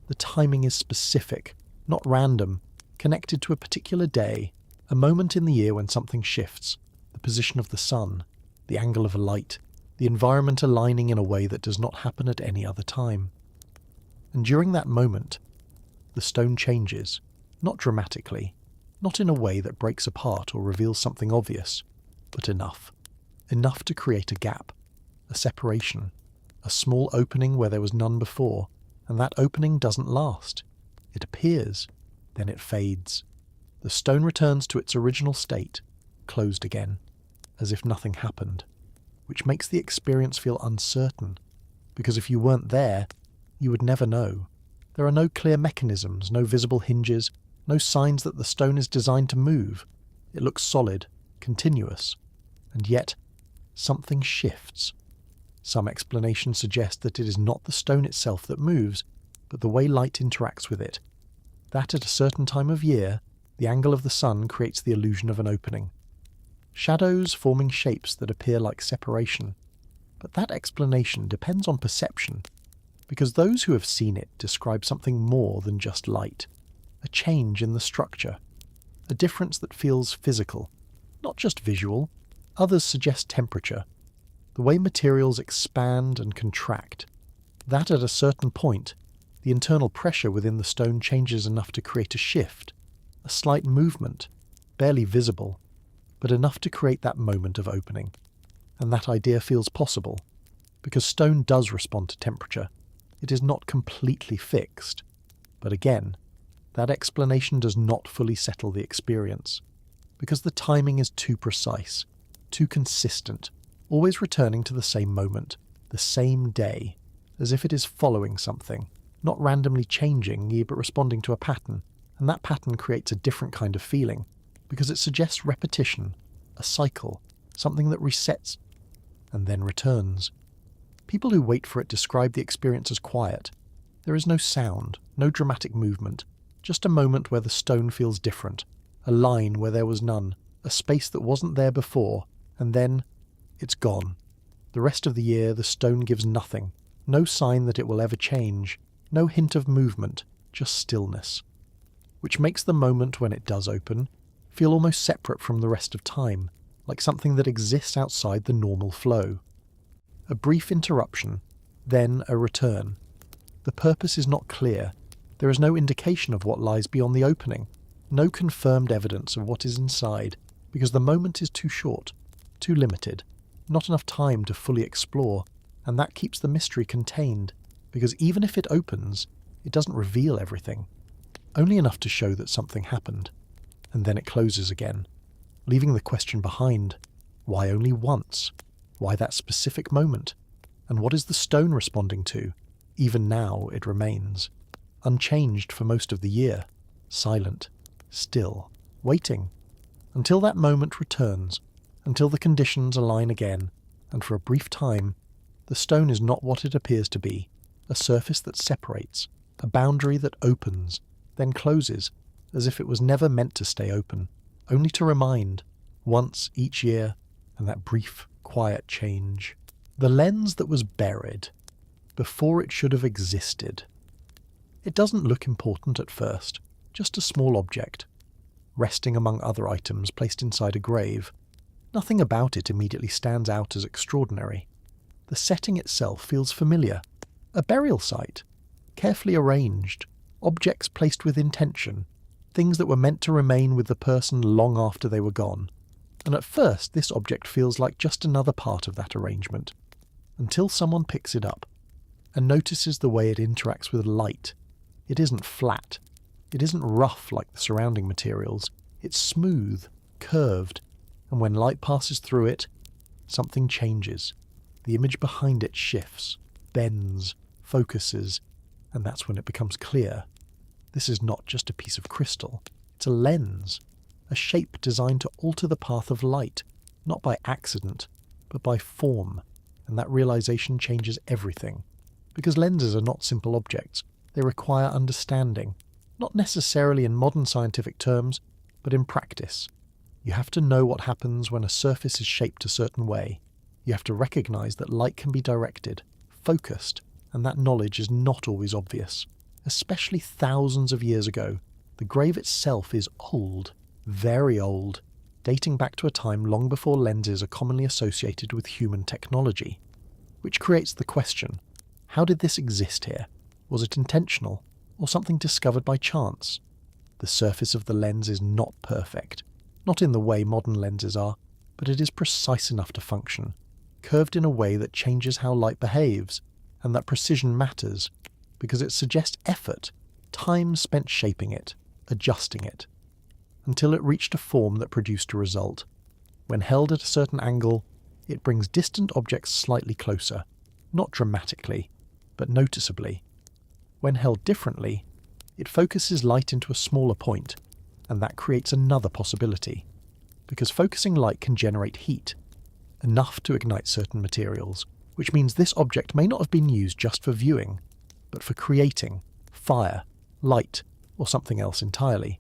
The timing is specific, not random, connected to a particular day, a moment in the year when something shifts, the position of the sun, the angle of light, the environment aligning in a way that does not happen at any other time. And during that moment, the stone changes, not dramatically, not in a way that breaks apart or reveals something obvious, but enough. Enough to create a gap, a separation, a small opening where there was none before, and that opening doesn't last. It appears, then it fades. The stone returns to its original state, closed again, as if nothing happened, which makes the experience feel uncertain, because if you weren't there, you would never know. There are no clear mechanisms, no visible hinges, no signs that the stone is designed to move. It looks solid, continuous, and yet something shifts. Some explanations suggest that it is not the stone itself that moves, but the way light interacts with it. That at a certain time of year, the angle of the sun creates the illusion of an opening. Shadows forming shapes that appear like separation. But that explanation depends on perception, because those who have seen it describe something more than just light. A change in the structure. A difference that feels physical, not just visual. Others suggest temperature. The way materials expand and contract. That at a certain point, the internal pressure within the stone changes enough to create a shift. A slight movement, barely visible, but enough to create that moment of opening. And that idea feels possible, because stone does respond to temperature. It is not completely fixed. But again, that explanation does not fully settle the experience, because the timing is too precise, too consistent, always returning to the same moment, the same day, as if it is following something, not randomly changing, but responding to a pattern. And that pattern creates a different kind of feeling, because it suggests repetition, a cycle, something that resets and then returns. People who wait for it describe the experience as quiet. There is no sound, no dramatic movement, just a moment where the stone feels different, a line where there was none, a space that wasn't there before, and then it's gone. The rest of the year the stone gives nothing, no sign that it will ever change, no hint of movement, just stillness. Which makes the moment when it does open feel almost separate from the rest of time, like something that exists outside the normal flow. A brief interruption, then a return. The purpose is not clear. There is no indication of what lies beyond the opening, no confirmed evidence of what is inside, because the moment is too short, too limited, not enough time to fully explore, and that keeps the mystery contained, because even if it opens, it doesn't reveal everything, only enough to show that something happened, and then it closes again, leaving the question behind: why only once? Why that specific moment? And what is the stone responding to? Even now it remains, unchanged for most of the year, silent, still, waiting, until that moment returns, until the conditions align again, and for a brief time, the stone is not what it appears to be, a surface that separates, a boundary that opens, then closes, as if it was never meant to stay open, only to remind, once each year, and that brief, quiet change. The lens that was buried, before it should have existed. It doesn't look important at first, just a small object, resting among other items placed inside a grave. Nothing about it immediately stands out as extraordinary. The setting itself feels familiar. A burial site, carefully arranged, objects placed with intention, things that were meant to remain with the person long after they were gone. And at first this object feels like just another part of that arrangement, until someone picks it up and notices the way it interacts with light. It isn't flat. It isn't rough like the surrounding materials. It's smooth, curved, and when light passes through it, something changes. The image behind it shifts, bends, focuses, and that's when it becomes clear. This is not just a piece of crystal. It's a lens, a shape designed to alter the path of light, not by accident, but by form, and that realization changes everything. Because lenses are not simple objects, they require understanding, not necessarily in modern scientific terms, but in practice. You have to know what happens when a surface is shaped a certain way. You have to recognize that light can be directed, focused, and that knowledge is not always obvious. Especially thousands of years ago, the grave itself is old, very old, dating back to a time long before lenses are commonly associated with human technology. Which creates the question, how did this exist here? Was it intentional, or something discovered by chance? The surface of the lens is not perfect, not in the way modern lenses are, but it is precise enough to function, curved in a way that changes how light behaves, and that precision matters, because it suggests effort, time spent shaping it, adjusting it, until it reached a form that produced a result. When held at a certain angle, it brings distant objects slightly closer, not dramatically, but noticeably. When held differently, it focuses light into a smaller point, and that creates another possibility, because focusing light can generate heat, enough to ignite certain materials, which means this object may not have been used just for viewing, but for creating fire, light, or something else entirely.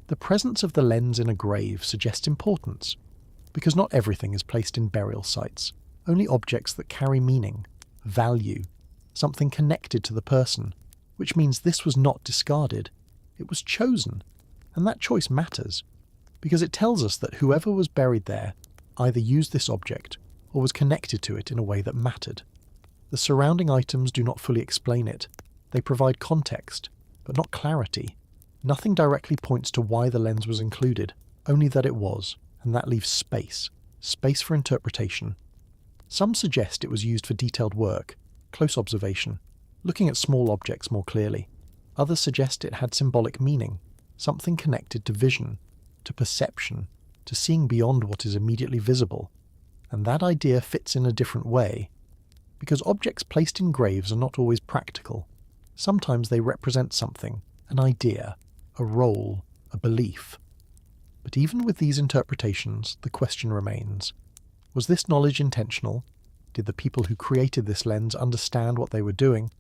The presence of the lens in a grave suggests importance, because not everything is placed in burial sites, only objects that carry meaning, value, something connected to the person, which means this was not discarded, it was chosen, and that choice matters, because it tells us that whoever was buried there either used this object or was connected to it in a way that mattered. The surrounding items do not fully explain it. They provide context, but not clarity. Nothing directly points to why the lens was included, only that it was, and that leaves space for interpretation. Some suggest it was used for detailed work, close observation, looking at small objects more clearly. Others suggest it had symbolic meaning, something connected to vision, to perception, to seeing beyond what is immediately visible. And that idea fits in a different way, because objects placed in graves are not always practical. Sometimes they represent something, an idea, a role, a belief. But even with these interpretations, the question remains. Was this knowledge intentional? Did the people who created this lens understand what they were doing,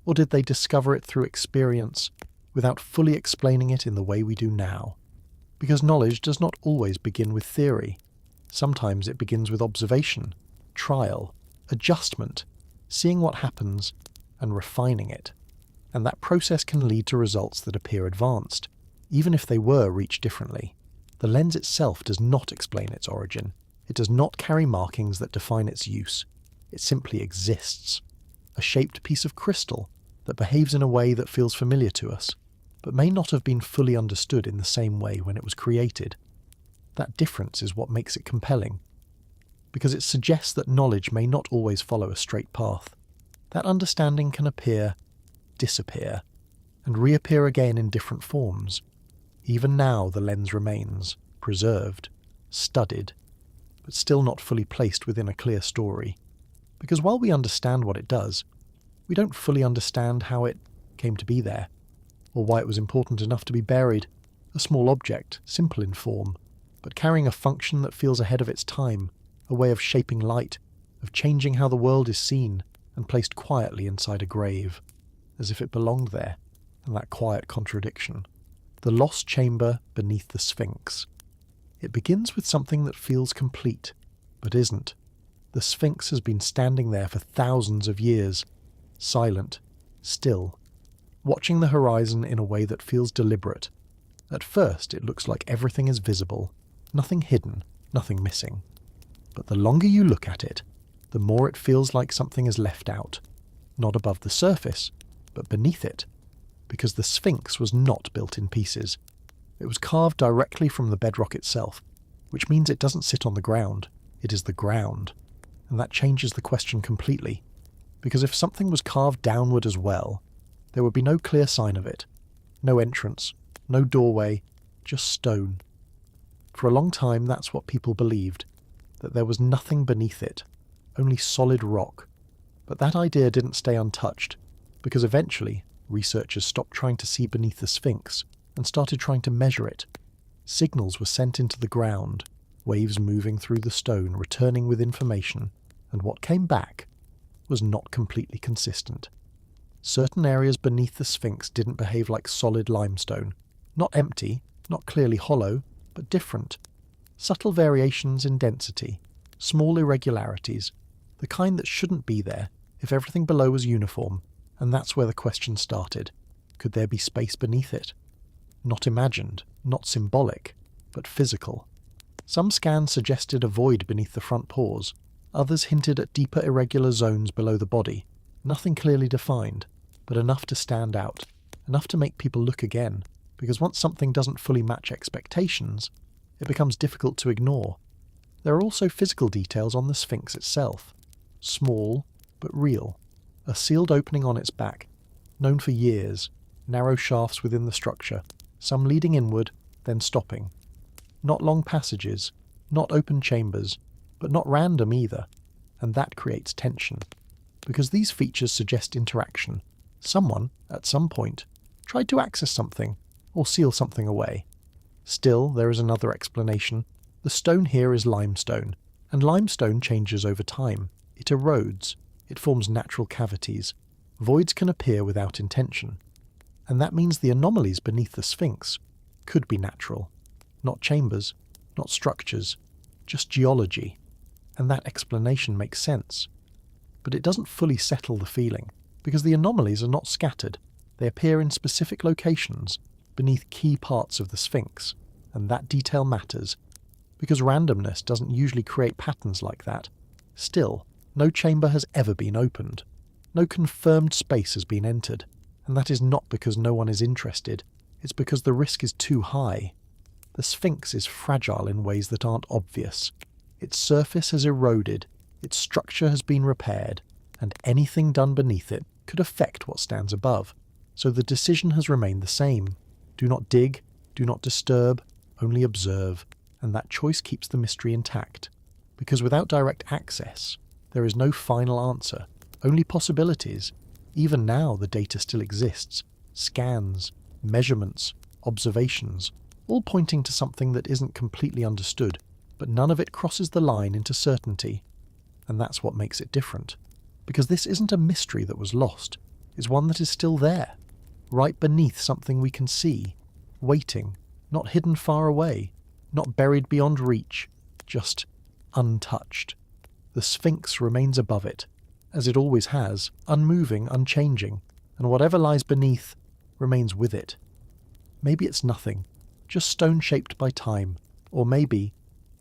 or did they discover it through experience without fully explaining it in the way we do now? Because knowledge does not always begin with theory. Sometimes it begins with observation, trial, adjustment, seeing what happens, and refining it. And that process can lead to results that appear advanced, even if they were reached differently. The lens itself does not explain its origin. It does not carry markings that define its use. It simply exists. A shaped piece of crystal that behaves in a way that feels familiar to us, but may not have been fully understood in the same way when it was created. That difference is what makes it compelling, because it suggests that knowledge may not always follow a straight path. That understanding can appear, disappear, and reappear again in different forms. Even now the lens remains, preserved, studied, but still not fully placed within a clear story. Because while we understand what it does, we don't fully understand how it came to be there, or why it was important enough to be buried. A small object, simple in form, but carrying a function that feels ahead of its time, a way of shaping light, of changing how the world is seen, and placed quietly inside a grave, as if it belonged there, and that quiet contradiction. The lost chamber beneath the Sphinx. It begins with something that feels complete, but isn't. The Sphinx has been standing there for thousands of years, silent, still, watching the horizon in a way that feels deliberate. At first it looks like everything is visible, nothing hidden, nothing missing. But the longer you look at it, the more it feels like something is left out, not above the surface, but beneath it, because the Sphinx was not built in pieces. It was carved directly from the bedrock itself, which means it doesn't sit on the ground, it is the ground. And that changes the question completely, because if something was carved downward as well, there would be no clear sign of it, no entrance, no doorway, just stone. For a long time that's what people believed, that there was nothing beneath it, only solid rock. But that idea didn't stay untouched, because eventually researchers stopped trying to see beneath the Sphinx and started trying to measure it. Signals were sent into the ground, waves moving through the stone, returning with information, and what came back was not completely consistent. Certain areas beneath the Sphinx didn't behave like solid limestone, not empty, not clearly hollow, but different. Subtle variations in density, small irregularities, the kind that shouldn't be there if everything below was uniform, and that's where the question started. Could there be space beneath it? Not imagined, not symbolic, but physical. Some scans suggested a void beneath the front paws, others hinted at deeper irregular zones below the body, nothing clearly defined, but enough to stand out, enough to make people look again, because once something doesn't fully match expectations, it becomes difficult to ignore. There are also physical details on the Sphinx itself, small but real. A sealed opening on its back, known for years, narrow shafts within the structure, some leading inward, then stopping. Not long passages, not open chambers, but not random either, and that creates tension, because these features suggest interaction. Someone, at some point, tried to access something, or seal something away. Still, there is another explanation. The stone here is limestone, and limestone changes over time. It erodes, it forms natural cavities. Voids can appear without intention, and that means the anomalies beneath the Sphinx could be natural. Not chambers, not structures, just geology, and that explanation makes sense. But it doesn't fully settle the feeling, because the anomalies are not scattered. They appear in specific locations, beneath key parts of the Sphinx, and that detail matters, because randomness doesn't usually create patterns like that. Still, no chamber has ever been opened. No confirmed space has been entered, and that is not because no one is interested, it's because the risk is too high. The Sphinx is fragile in ways that aren't obvious. Its surface has eroded, its structure has been repaired, and anything done beneath it could affect what stands above. So the decision has remained the same. Do not dig, do not disturb, only observe, and that choice keeps the mystery intact. Because without direct access, there is no final answer, only possibilities. Even now the data still exists. Scans, measurements, observations, all pointing to something that isn't completely understood, but none of it crosses the line into certainty. And that's what makes it different. Because this isn't a mystery that was lost. It's one that is still there, right beneath something we can see, waiting, not hidden far away, not buried beyond reach, just untouched. The Sphinx remains above it, as it always has, unmoving, unchanging, and whatever lies beneath remains with it. Maybe it's nothing, just stone shaped by time, or maybe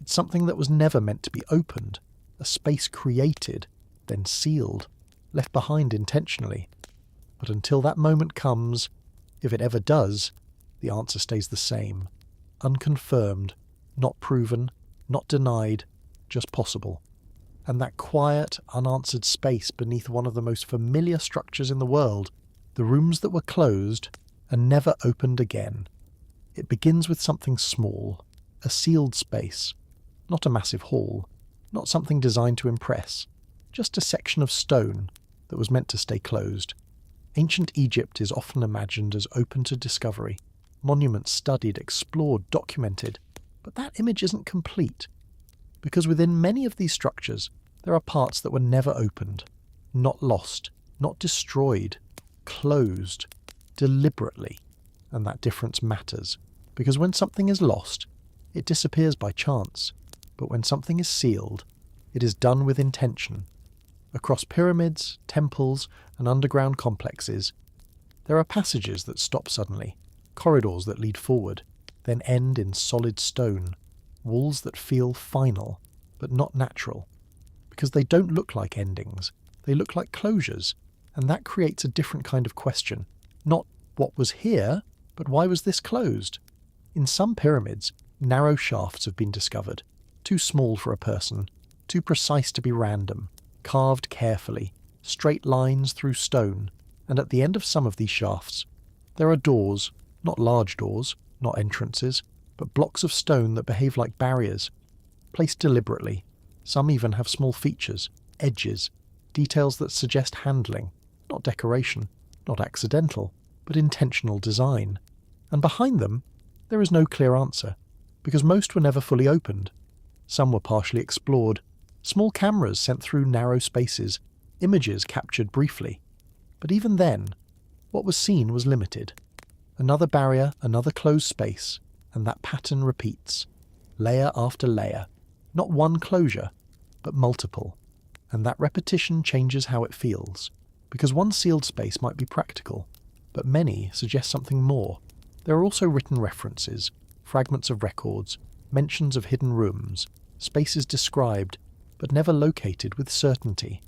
it's something that was never meant to be opened, a space created, then sealed, left behind intentionally. But until that moment comes, if it ever does, the answer stays the same. Unconfirmed, not proven, not denied, just possible. And that quiet, unanswered space beneath one of the most familiar structures in the world, the rooms that were closed and never opened again. It begins with something small, a sealed space, not a massive hall, not something designed to impress, just a section of stone that was meant to stay closed. Ancient Egypt is often imagined as open to discovery, monuments studied, explored, documented, but that image isn't complete, because within many of these structures there are parts that were never opened, not lost, not destroyed, closed, deliberately, and that difference matters, because when something is lost, it disappears by chance, but when something is sealed, it is done with intention. Across pyramids, temples, and underground complexes, there are passages that stop suddenly, corridors that lead forward, then end in solid stone, walls that feel final, but not natural, because they don't look like endings, they look like closures, and that creates a different kind of question. Not what was here, but why was this closed? In some pyramids, narrow shafts have been discovered, too small for a person, too precise to be random, carved carefully, straight lines through stone, and at the end of some of these shafts, there are doors, not large doors, not entrances, but blocks of stone that behave like barriers, placed deliberately. Some even have small features, edges, details that suggest handling, not decoration, not accidental, but intentional design. And behind them, there is no clear answer, because most were never fully opened. Some were partially explored, small cameras sent through narrow spaces, images captured briefly. But even then, what was seen was limited. Another barrier, another closed space, and that pattern repeats, layer after layer, not one closure, but multiple. And that repetition changes how it feels, because one sealed space might be practical, but many suggest something more. There are also written references, fragments of records, mentions of hidden rooms, spaces described, but never located with certainty.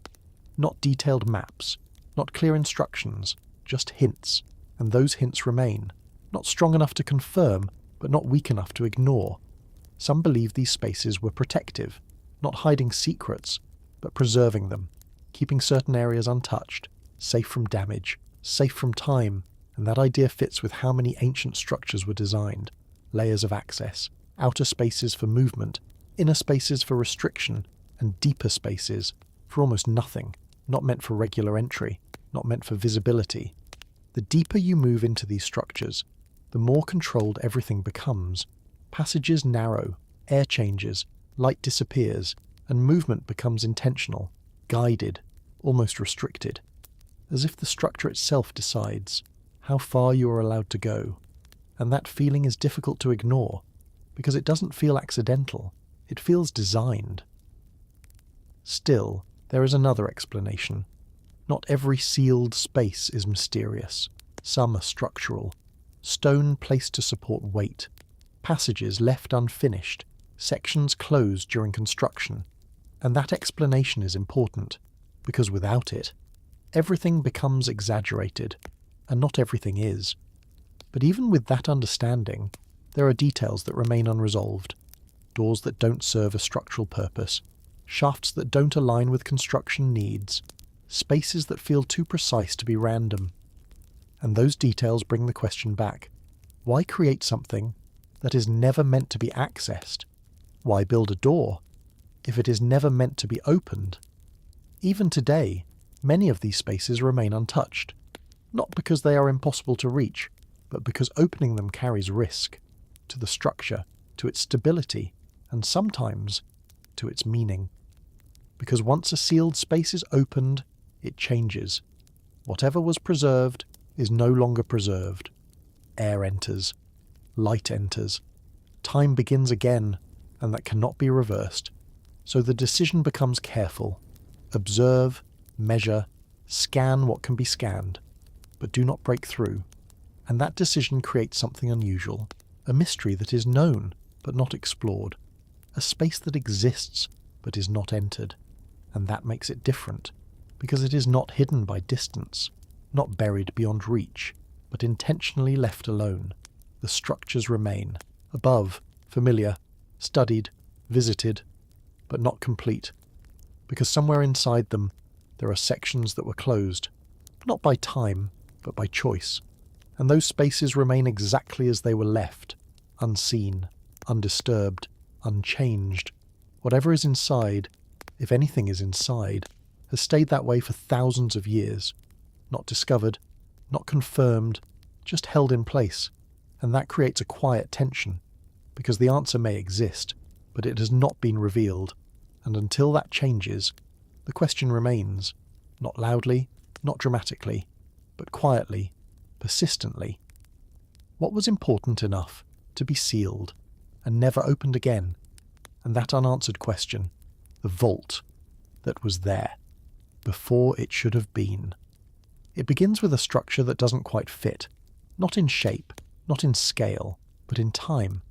Not detailed maps, not clear instructions, just hints, and those hints remain, not strong enough to confirm, but not weak enough to ignore. Some believe these spaces were protective, not hiding secrets, but preserving them, keeping certain areas untouched, safe from damage, safe from time, and that idea fits with how many ancient structures were designed. Layers of access, outer spaces for movement, inner spaces for restriction, and deeper spaces for almost nothing, not meant for regular entry, not meant for visibility. The deeper you move into these structures, the more controlled everything becomes. Passages narrow, air changes, light disappears, and movement becomes intentional, guided, almost restricted, as if the structure itself decides how far you are allowed to go. And that feeling is difficult to ignore, because it doesn't feel accidental, it feels designed. Still, there is another explanation. Not every sealed space is mysterious. Some are structural. Stone placed to support weight. Passages left unfinished. Sections closed during construction. And that explanation is important, because without it, everything becomes exaggerated, and not everything is. But even with that understanding, there are details that remain unresolved. Doors that don't serve a structural purpose. Shafts that don't align with construction needs. Spaces that feel too precise to be random. And those details bring the question back. Why create something that is never meant to be accessed? Why build a door if it is never meant to be opened? Even today, many of these spaces remain untouched, not because they are impossible to reach, but because opening them carries risk, to the structure, to its stability, and sometimes to its meaning. because once a sealed space is opened, it changes. Whatever was preserved is no longer preserved. Air enters. Light enters. Time begins again, and that cannot be reversed. So the decision becomes careful. Observe, measure, scan what can be scanned, but do not break through. And that decision creates something unusual, a mystery that is known but not explored, a space that exists but is not entered. And that makes it different, because it is not hidden by distance, not buried beyond reach, but intentionally left alone. The structures remain, above, familiar, studied, visited, but not complete, because somewhere inside them there are sections that were closed, not by time, but by choice. And those spaces remain exactly as they were left, unseen, undisturbed, unchanged. Whatever is inside, if anything is inside, has stayed that way for thousands of years, not discovered, not confirmed, just held in place. And that creates a quiet tension, because the answer may exist, but it has not been revealed, and until that changes, the question remains, not loudly, not dramatically, but quietly, persistently. What was important enough to be sealed and never opened again? And that unanswered question, the vault that was there, before it should have been. It begins with a structure that doesn't quite fit, not in shape, not in scale, but in time,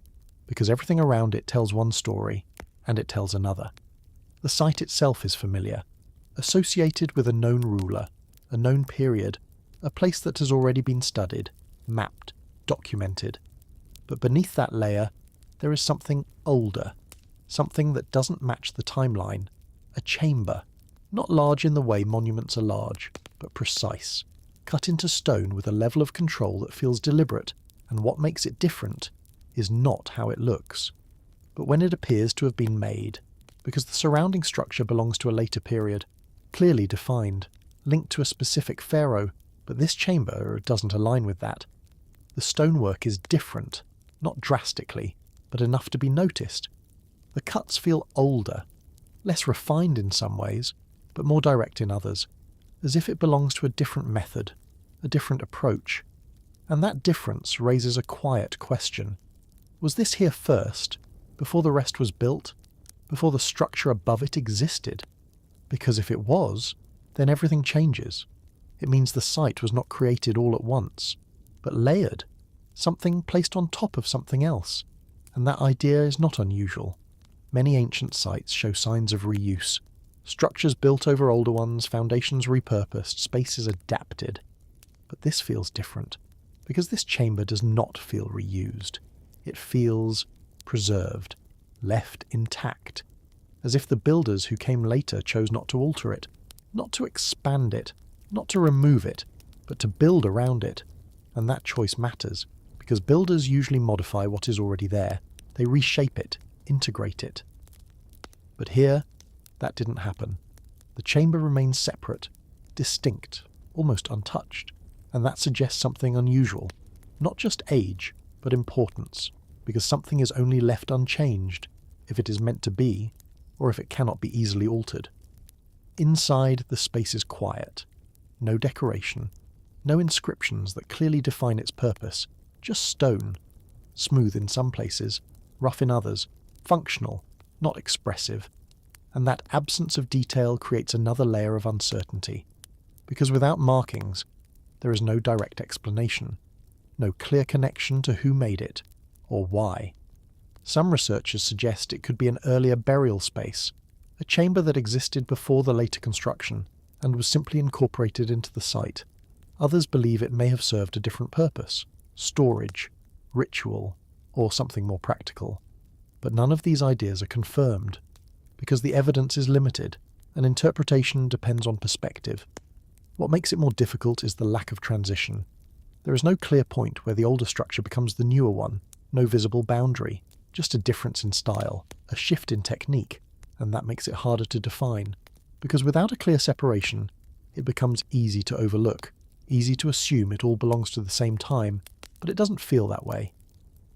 because everything around it tells one story, and it tells another. The site itself is familiar, associated with a known ruler, a known period, a place that has already been studied, mapped, documented. But beneath that layer, there is something older, something that doesn't match the timeline, a chamber, not large in the way monuments are large, but precise, cut into stone with a level of control that feels deliberate, and what makes it different is not how it looks, but when it appears to have been made, because the surrounding structure belongs to a later period, clearly defined, linked to a specific pharaoh, but this chamber doesn't align with that. The stonework is different, not drastically, but enough to be noticed. The cuts feel older, less refined in some ways, but more direct in others, as if it belongs to a different method, a different approach. And that difference raises a quiet question. Was this here first, before the rest was built, before the structure above it existed? Because if it was, then everything changes. It means the site was not created all at once, but layered, something placed on top of something else. And that idea is not unusual. Many ancient sites show signs of reuse. Structures built over older ones, foundations repurposed, spaces adapted. But this feels different, because this chamber does not feel reused. It feels preserved, left intact, as if the builders who came later chose not to alter it, not to expand it, not to remove it, but to build around it. And that choice matters, because builders usually modify what is already there. They reshape it, integrate it. But here, that didn't happen. The chamber remains separate, distinct, almost untouched, and that suggests something unusual. Not just age, but importance, because something is only left unchanged if it is meant to be, or if it cannot be easily altered. Inside, the space is quiet. No decoration, no inscriptions that clearly define its purpose, just stone, smooth in some places, rough in others, functional, not expressive. And that absence of detail creates another layer of uncertainty, because without markings, there is no direct explanation, no clear connection to who made it, or why. Some researchers suggest it could be an earlier burial space, a chamber that existed before the later construction, and was simply incorporated into the site. Others believe it may have served a different purpose, storage, ritual, or something more practical. But none of these ideas are confirmed, because the evidence is limited, and interpretation depends on perspective. What makes it more difficult is the lack of transition. There is no clear point where the older structure becomes the newer one, no visible boundary, just a difference in style, a shift in technique, and that makes it harder to define, because without a clear separation, it becomes easy to overlook, easy to assume it all belongs to the same time, but it doesn't feel that way.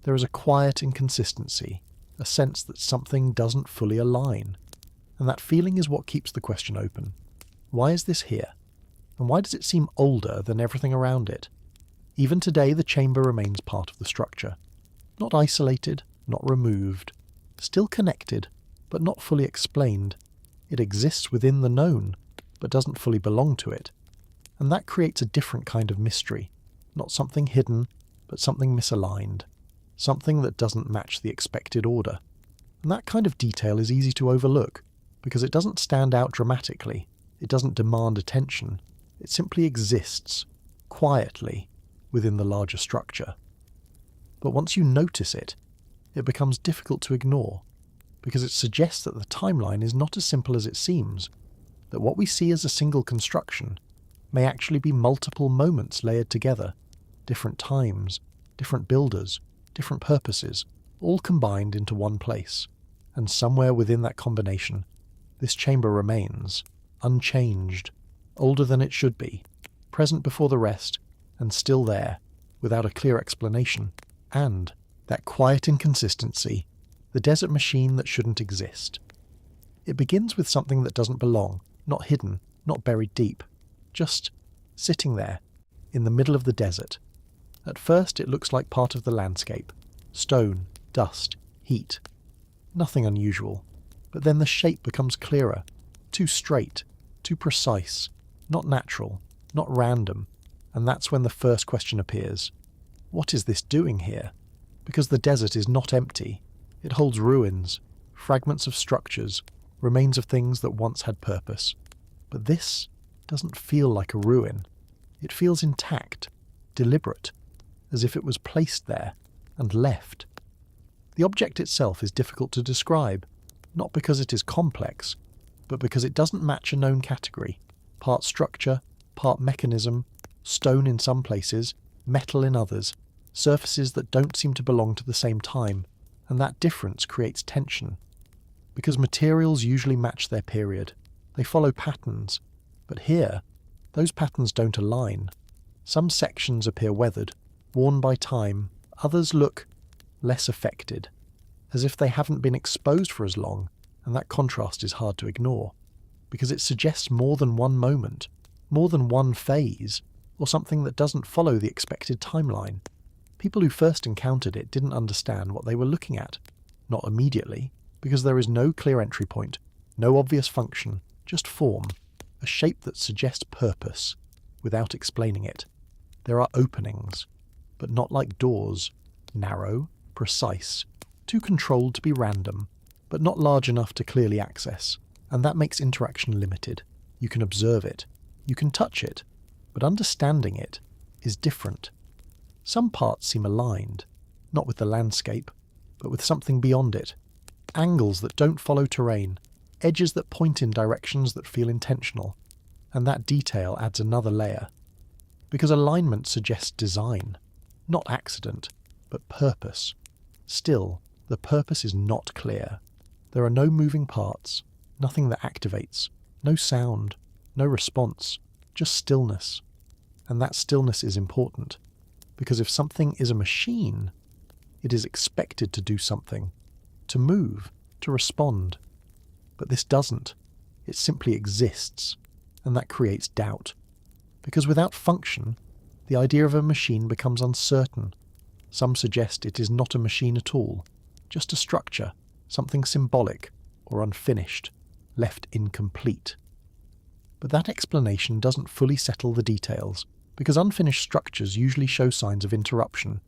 There is a quiet inconsistency, a sense that something doesn't fully align, And that feeling is what keeps the question open. Why is this here? And why does it seem older than everything around it? Even today, the chamber remains part of the structure. Not isolated, not removed. Still connected, but not fully explained. It exists within the known, but doesn't fully belong to it. And that creates a different kind of mystery. Not something hidden, but something misaligned. Something that doesn't match the expected order. And that kind of detail is easy to overlook, because it doesn't stand out dramatically. It doesn't demand attention. It simply exists, quietly, within the larger structure. But once you notice it, it becomes difficult to ignore, because it suggests that the timeline is not as simple as it seems, that what we see as a single construction may actually be multiple moments layered together, different times, different builders, different purposes, all combined into one place. And somewhere within that combination, this chamber remains, unchanged, older than it should be, present before the rest, and still there, without a clear explanation. And that quiet inconsistency, the desert machine that shouldn't exist. It begins with something that doesn't belong, not hidden, not buried deep, just sitting there, in the middle of the desert. At first it looks like part of the landscape. Stone, dust, heat. Nothing unusual. But then the shape becomes clearer, too straight, too precise, not natural, not random, and that's when the first question appears. What is this doing here? Because the desert is not empty. It holds ruins, fragments of structures, remains of things that once had purpose. But this doesn't feel like a ruin. It feels intact, deliberate, as if it was placed there and left. The object itself is difficult to describe, not because it is complex, but because it doesn't match a known category. Part structure, part mechanism, stone in some places, metal in others, surfaces that don't seem to belong to the same time, and that difference creates tension. Because materials usually match their period. They follow patterns, but here, those patterns don't align. Some sections appear weathered, worn by time, others look less affected, as if they haven't been exposed for as long, and that contrast is hard to ignore, because it suggests more than one moment, more than one phase, or something that doesn't follow the expected timeline. People who first encountered it didn't understand what they were looking at, not immediately, because there is no clear entry point, no obvious function, just form, a shape that suggests purpose, without explaining it. There are openings, but not like doors, narrow, precise, too controlled to be random, but not large enough to clearly access, and that makes interaction limited. You can observe it, you can touch it, but understanding it is different. Some parts seem aligned, not with the landscape, but with something beyond it. Angles that don't follow terrain, edges that point in directions that feel intentional, and that detail adds another layer. Because alignment suggests design, not accident, but purpose. Still, the purpose is not clear. There are no moving parts, nothing that activates, no sound, no response, just stillness. And that stillness is important, because if something is a machine, it is expected to do something, to move, to respond. But this doesn't. It simply exists, and that creates doubt. Because without function, the idea of a machine becomes uncertain. Some suggest it is not a machine at all, just a structure, something symbolic or unfinished, left incomplete. But that explanation doesn't fully settle the details, because unfinished structures usually show signs of interruption,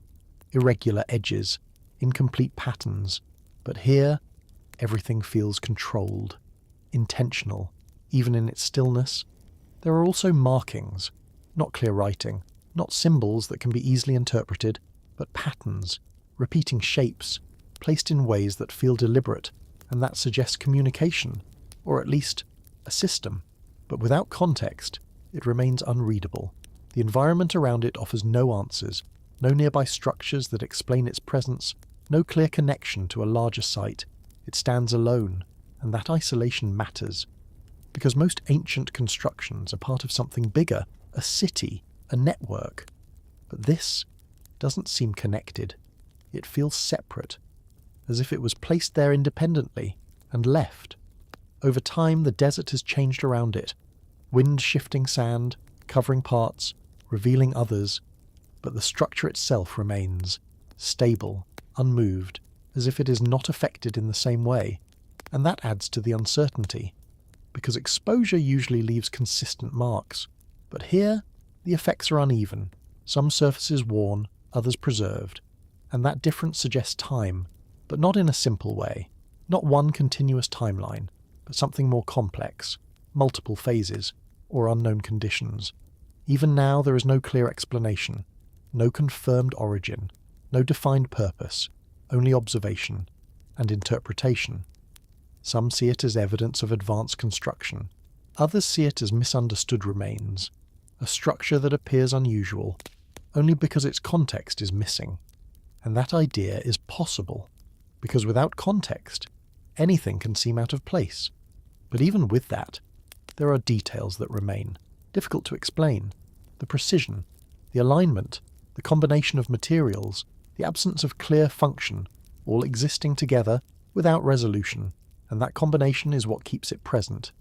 irregular edges, incomplete patterns. But here, everything feels controlled, intentional, even in its stillness. There are also markings, not clear writing, not symbols that can be easily interpreted, but patterns, repeating shapes, placed in ways that feel deliberate, and that suggests communication, or at least a system. But without context, it remains unreadable. The environment around it offers no answers, no nearby structures that explain its presence, no clear connection to a larger site. It stands alone, and that isolation matters. Because most ancient constructions are part of something bigger, a city, a network. But this doesn't seem connected. It feels separate, as if it was placed there independently and left. Over time, the desert has changed around it, wind shifting sand, covering parts, revealing others, but the structure itself remains, stable, unmoved, as if it is not affected in the same way, and that adds to the uncertainty, because exposure usually leaves consistent marks, but here the effects are uneven, some surfaces worn, others preserved, and that difference suggests time, but not in a simple way, not one continuous timeline, but something more complex, multiple phases, or unknown conditions. Even now there is no clear explanation, no confirmed origin, no defined purpose, only observation and interpretation. Some see it as evidence of advanced construction, others see it as misunderstood remains, a structure that appears unusual only because its context is missing. And that idea is possible, because without context, anything can seem out of place. But even with that, there are details that remain, difficult to explain. The precision, the alignment, the combination of materials, the absence of clear function, all existing together without resolution, and that combination is what keeps it present.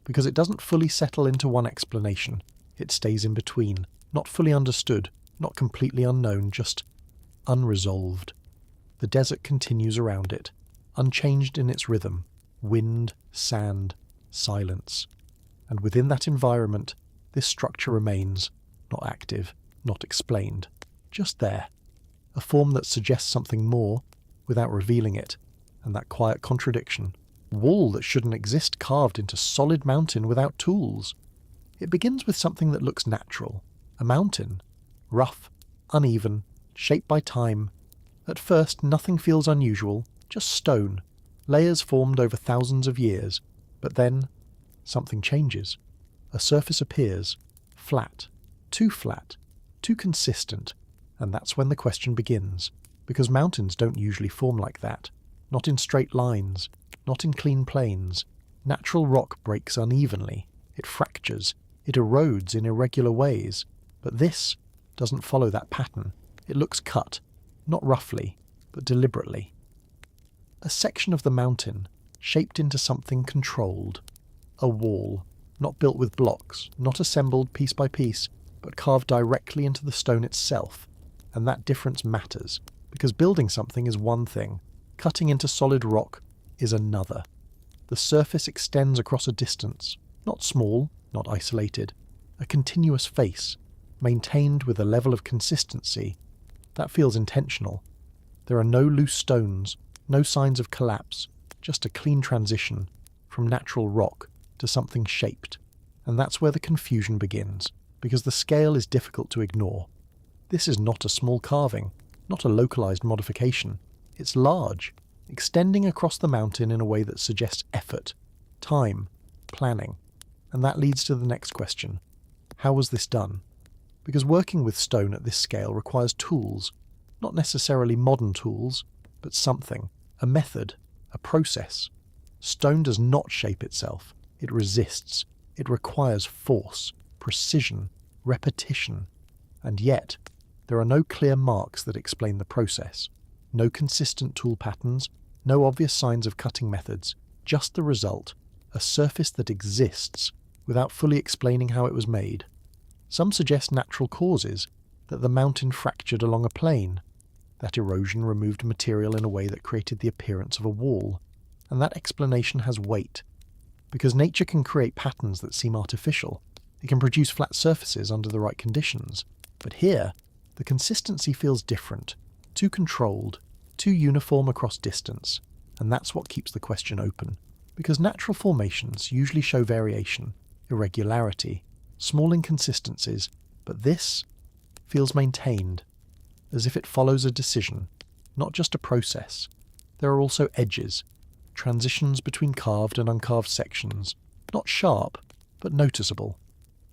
Because it doesn't fully settle into one explanation, it stays in between, not fully understood, not completely unknown, just unresolved. The desert continues around it, unchanged in its rhythm, wind, sand, silence. And within that environment, this structure remains, not active, not explained, just there. A form that suggests something more without revealing it, and that quiet contradiction. Wall that shouldn't exist carved into solid mountain without tools. It begins with something that looks natural, a mountain, rough, uneven, shaped by time. At first, nothing feels unusual, just stone, layers formed over thousands of years. But then, something changes. A surface appears, flat, too consistent, and that's when the question begins, because mountains don't usually form like that, not in straight lines, not in clean plains. Natural rock breaks unevenly, it fractures, it erodes in irregular ways, but this doesn't follow that pattern. It looks cut, not roughly, but deliberately. A section of the mountain, shaped into something controlled. A wall, not built with blocks, not assembled piece by piece, but carved directly into the stone itself. And that difference matters, because building something is one thing, cutting into solid rock is another. The surface extends across a distance, not small, not isolated, a continuous face, maintained with a level of consistency that feels intentional. There are no loose stones, no signs of collapse, just a clean transition from natural rock to something shaped. And that's where the confusion begins, because the scale is difficult to ignore. This is not a small carving, not a localized modification. It's large, extending across the mountain in a way that suggests effort, time, planning. And that leads to the next question. How was this done? Because working with stone at this scale requires tools, not necessarily modern tools, but something, a method, a process. Stone does not shape itself, it resists, it requires force, precision, repetition. And yet, there are no clear marks that explain the process, no consistent tool patterns, no obvious signs of cutting methods, just the result, a surface that exists without fully explaining how it was made. Some suggest natural causes, that the mountain fractured along a plane, that erosion removed material in a way that created the appearance of a wall, and that explanation has weight, because nature can create patterns that seem artificial, it can produce flat surfaces under the right conditions, but here, the consistency feels different, too controlled, too uniform across distance, and that's what keeps the question open, because natural formations usually show variation, irregularity, small inconsistencies, but this feels maintained, as if it follows a decision, not just a process. There are also edges, transitions between carved and uncarved sections, not sharp, but noticeable.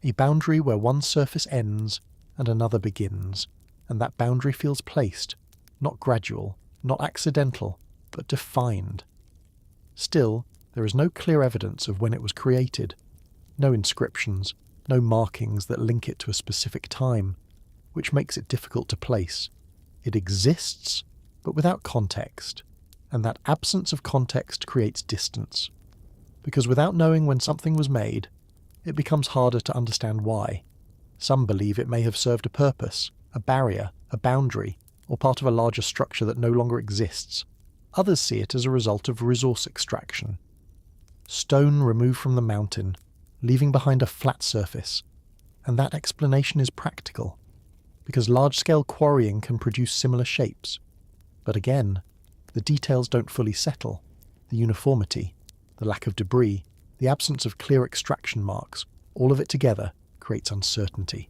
A boundary where one surface ends and another begins, and that boundary feels placed, not gradual, not accidental, but defined. Still, there is no clear evidence of when it was created, no inscriptions, no markings that link it to a specific time, which makes it difficult to place. It exists, but without context, and that absence of context creates distance. because without knowing when something was made, it becomes harder to understand why. Some believe it may have served a purpose, a barrier, a boundary, or part of a larger structure that no longer exists. Others see it as a result of resource extraction. Stone removed from the mountain, leaving behind a flat surface, and that explanation is practical, because large-scale quarrying can produce similar shapes. But again, the details don't fully settle. The uniformity, the lack of debris, the absence of clear extraction marks, all of it together creates uncertainty.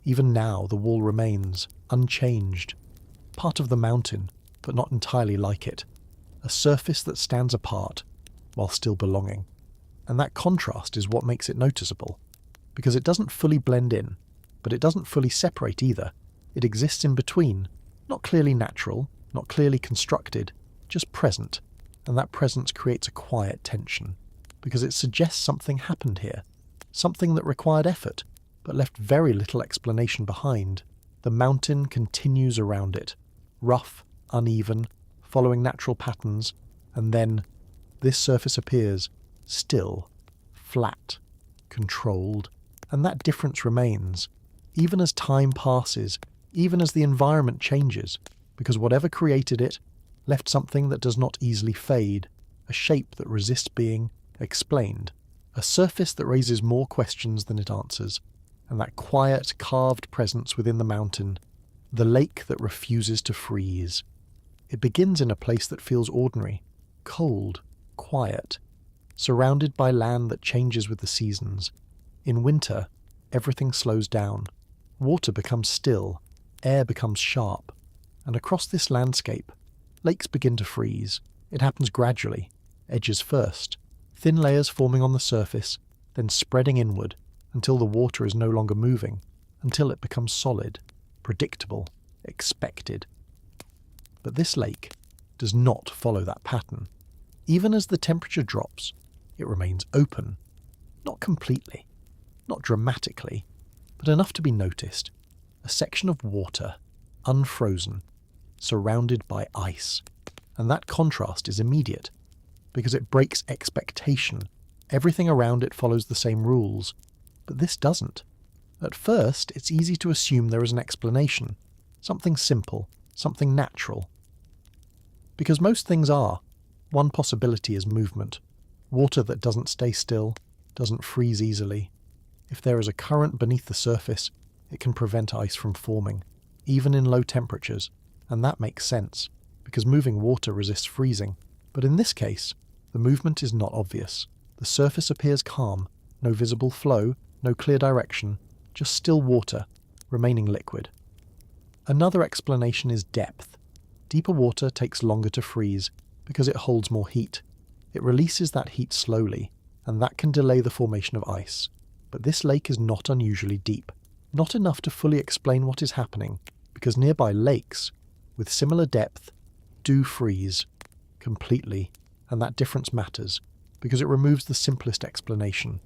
Even now, the wall remains, unchanged, part of the mountain, but not entirely like it, a surface that stands apart while still belonging. And that contrast is what makes it noticeable, because it doesn't fully blend in, but it doesn't fully separate either. It exists in between, not clearly natural, not clearly constructed, just present, and that presence creates a quiet tension, because it suggests something happened here, something that required effort, but left very little explanation behind. The mountain continues around it, rough, uneven, following natural patterns, and then this surface appears, still, flat, controlled, and that difference remains, even as time passes, even as the environment changes, because whatever created it left something that does not easily fade, a shape that resists being explained, a surface that raises more questions than it answers, and that quiet, carved presence within the mountain, the lake that refuses to freeze. It begins in a place that feels ordinary, cold, quiet, surrounded by land that changes with the seasons. In winter, everything slows down. Water becomes still, air becomes sharp, and across this landscape, lakes begin to freeze. It happens gradually, edges first, thin layers forming on the surface, then spreading inward until the water is no longer moving, until it becomes solid, predictable, expected. But this lake does not follow that pattern. Even as the temperature drops, it remains open, not completely, not dramatically, but enough to be noticed. A section of water, unfrozen, surrounded by ice. And that contrast is immediate, because it breaks expectation. Everything around it follows the same rules, but this doesn't. At first, it's easy to assume there is an explanation, something simple, something natural. Because most things are. One possibility is movement. Water that doesn't stay still, doesn't freeze easily. If there is a current beneath the surface, it can prevent ice from forming, even in low temperatures, and that makes sense, because moving water resists freezing. But in this case, the movement is not obvious. The surface appears calm, no visible flow, no clear direction, just still water, remaining liquid. Another explanation is depth. Deeper water takes longer to freeze, because it holds more heat. It releases that heat slowly, and that can delay the formation of ice. But this lake is not unusually deep, not enough to fully explain what is happening, because nearby lakes, with similar depth, do freeze completely, and that difference matters, because it removes the simplest explanation.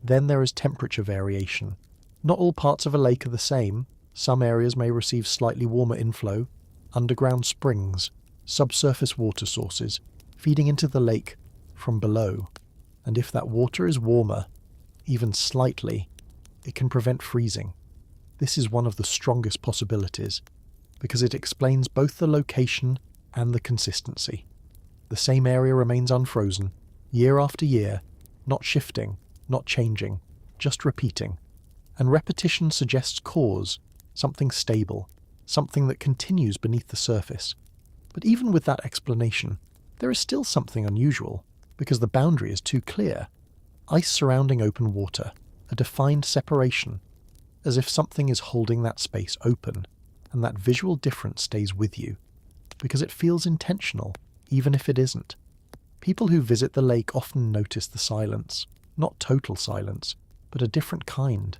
Then there is temperature variation. Not all parts of a lake are the same. Some areas may receive slightly warmer inflow, underground springs, subsurface water sources, feeding into the lake from below. And if that water is warmer, even slightly, it can prevent freezing. This is one of the strongest possibilities, because it explains both the location and the consistency. The same area remains unfrozen, year after year, not shifting, not changing, just repeating. And repetition suggests cause, something stable, something that continues beneath the surface. But even with that explanation, there is still something unusual, because the boundary is too clear. Ice surrounding open water, a defined separation, as if something is holding that space open, and that visual difference stays with you, because it feels intentional, even if it isn't. People who visit the lake often notice the silence, not total silence, but a different kind,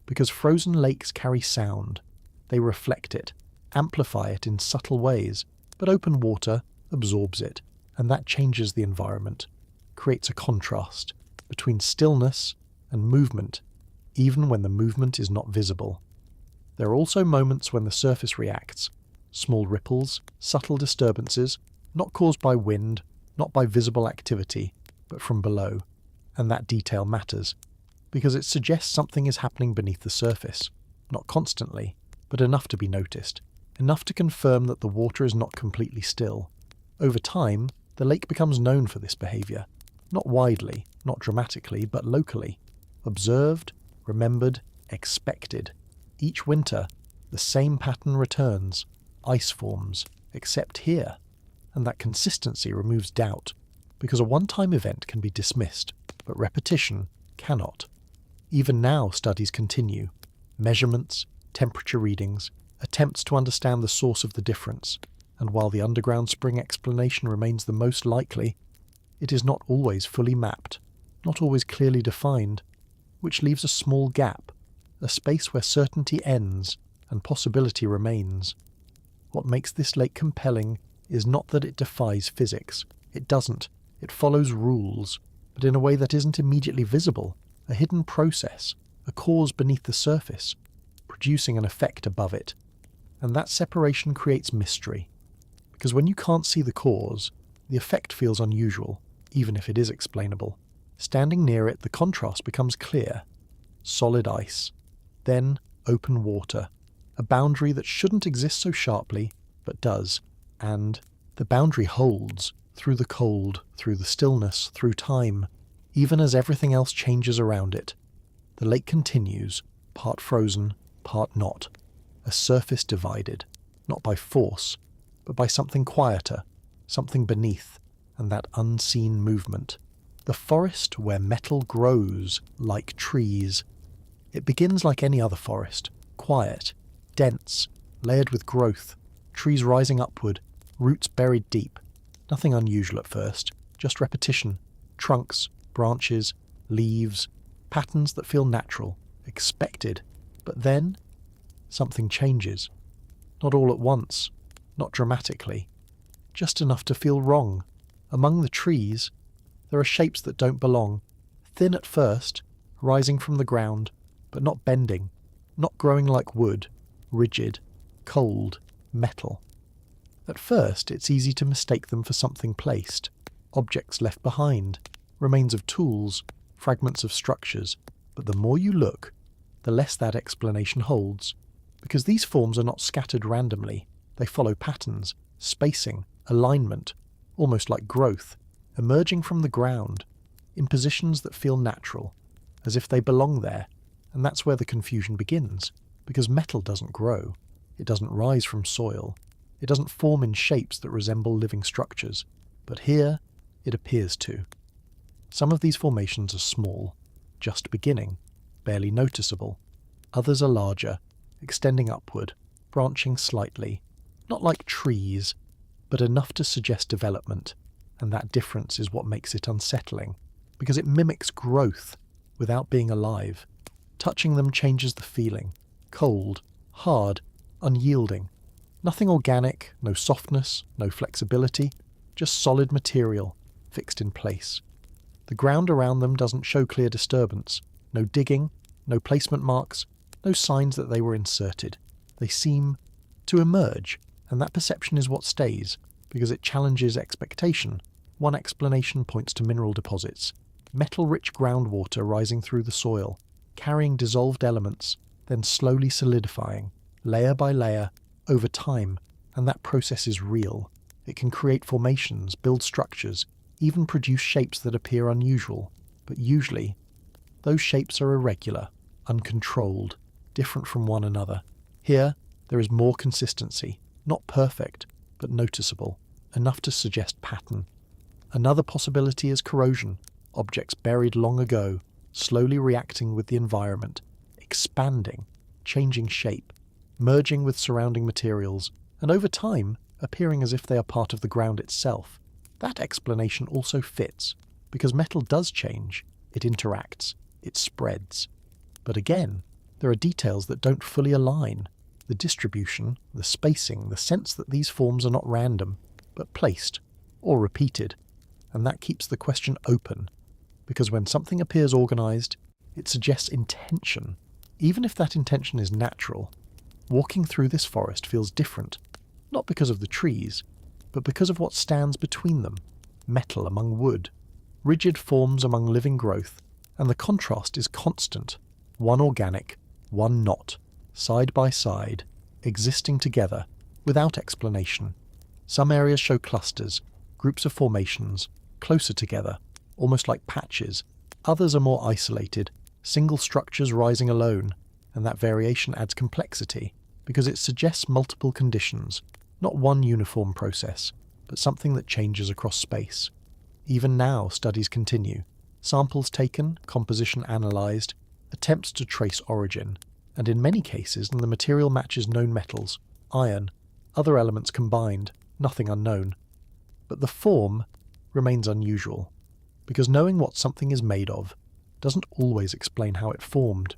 because frozen lakes carry sound. They reflect it, amplify it in subtle ways, but open water absorbs it, and that changes the environment, creates a contrast between stillness and movement, even when the movement is not visible. There are also moments when the surface reacts, small ripples, subtle disturbances, not caused by wind, not by visible activity, but from below. And that detail matters, because it suggests something is happening beneath the surface, not constantly, but enough to be noticed, enough to confirm that the water is not completely still. Over time, the lake becomes known for this behaviour, not widely, not dramatically, but locally. Observed, remembered, expected. Each winter, the same pattern returns, ice forms, except here. And that consistency removes doubt, because a one-time event can be dismissed, but repetition cannot. Even now, studies continue. Measurements, temperature readings, attempts to understand the source of the difference, and while the underground spring explanation remains the most likely, it is not always fully mapped, not always clearly defined, which leaves a small gap, a space where certainty ends and possibility remains. What makes this lake compelling is not that it defies physics. It doesn't. It follows rules, but in a way that isn't immediately visible, a hidden process, a cause beneath the surface, producing an effect above it. And that separation creates mystery, because when you can't see the cause, the effect feels unusual, even if it is explainable. Standing near it, the contrast becomes clear. Solid ice, then open water, a boundary that shouldn't exist so sharply, but does. And the boundary holds, through the cold, through the stillness, through time, even as everything else changes around it. The lake continues, part frozen, part not, a surface divided, not by force, but by something quieter, something beneath, and that unseen movement. The forest where metal grows like trees. It begins like any other forest, quiet, dense, layered with growth, trees rising upward, roots buried deep. Nothing unusual at first, just repetition, trunks, branches, leaves, patterns that feel natural, expected. But then, something changes. Not all at once, not dramatically, just enough to feel wrong. Among the trees, there are shapes that don't belong, thin at first, rising from the ground, but not bending, not growing like wood, rigid, cold, metal. At first, it's easy to mistake them for something placed, objects left behind, remains of tools, fragments of structures, but the more you look, the less that explanation holds, because these forms are not scattered randomly, they follow patterns, spacing, alignment, almost like growth, emerging from the ground, in positions that feel natural, as if they belong there, and that's where the confusion begins, because metal doesn't grow, it doesn't rise from soil, it doesn't form in shapes that resemble living structures, but here it appears to. Some of these formations are small, just beginning, barely noticeable. Others are larger, extending upward, branching slightly, not like trees, but enough to suggest development, and that difference is what makes it unsettling, because it mimics growth without being alive. Touching them changes the feeling, cold, hard, unyielding. Nothing organic, no softness, no flexibility, just solid material, fixed in place. The ground around them doesn't show clear disturbance, no digging, no placement marks, no signs that they were inserted. They seem to emerge, and that perception is what stays, because it challenges expectation. One explanation points to mineral deposits, metal-rich groundwater rising through the soil, carrying dissolved elements, then slowly solidifying, layer by layer, over time, and that process is real. It can create formations, build structures, even produce shapes that appear unusual, but usually, those shapes are irregular, uncontrolled, different from one another. Here, there is more consistency, not perfect, but noticeable, enough to suggest pattern. Another possibility is corrosion, objects buried long ago, slowly reacting with the environment, expanding, changing shape, merging with surrounding materials, and over time, appearing as if they are part of the ground itself. That explanation also fits, because metal does change, it interacts, it spreads. But again, there are details that don't fully align. The distribution, the spacing, the sense that these forms are not random, but placed, or repeated. And that keeps the question open, because when something appears organized, it suggests intention. Even if that intention is natural, walking through this forest feels different, not because of the trees, but because of what stands between them, metal among wood. rigid forms among living growth, and the contrast is constant, one organic, one not, side by side, existing together, without explanation. Some areas show clusters, groups of formations, closer together, almost like patches. Others are more isolated, single structures rising alone, and that variation adds complexity, because it suggests multiple conditions, not one uniform process, but something that changes across space. Even now, studies continue. Samples taken, composition analysed, attempts to trace origin, and in many cases the material matches known metals, iron, other elements combined, nothing unknown. But the form remains unusual, because knowing what something is made of doesn't always explain how it formed,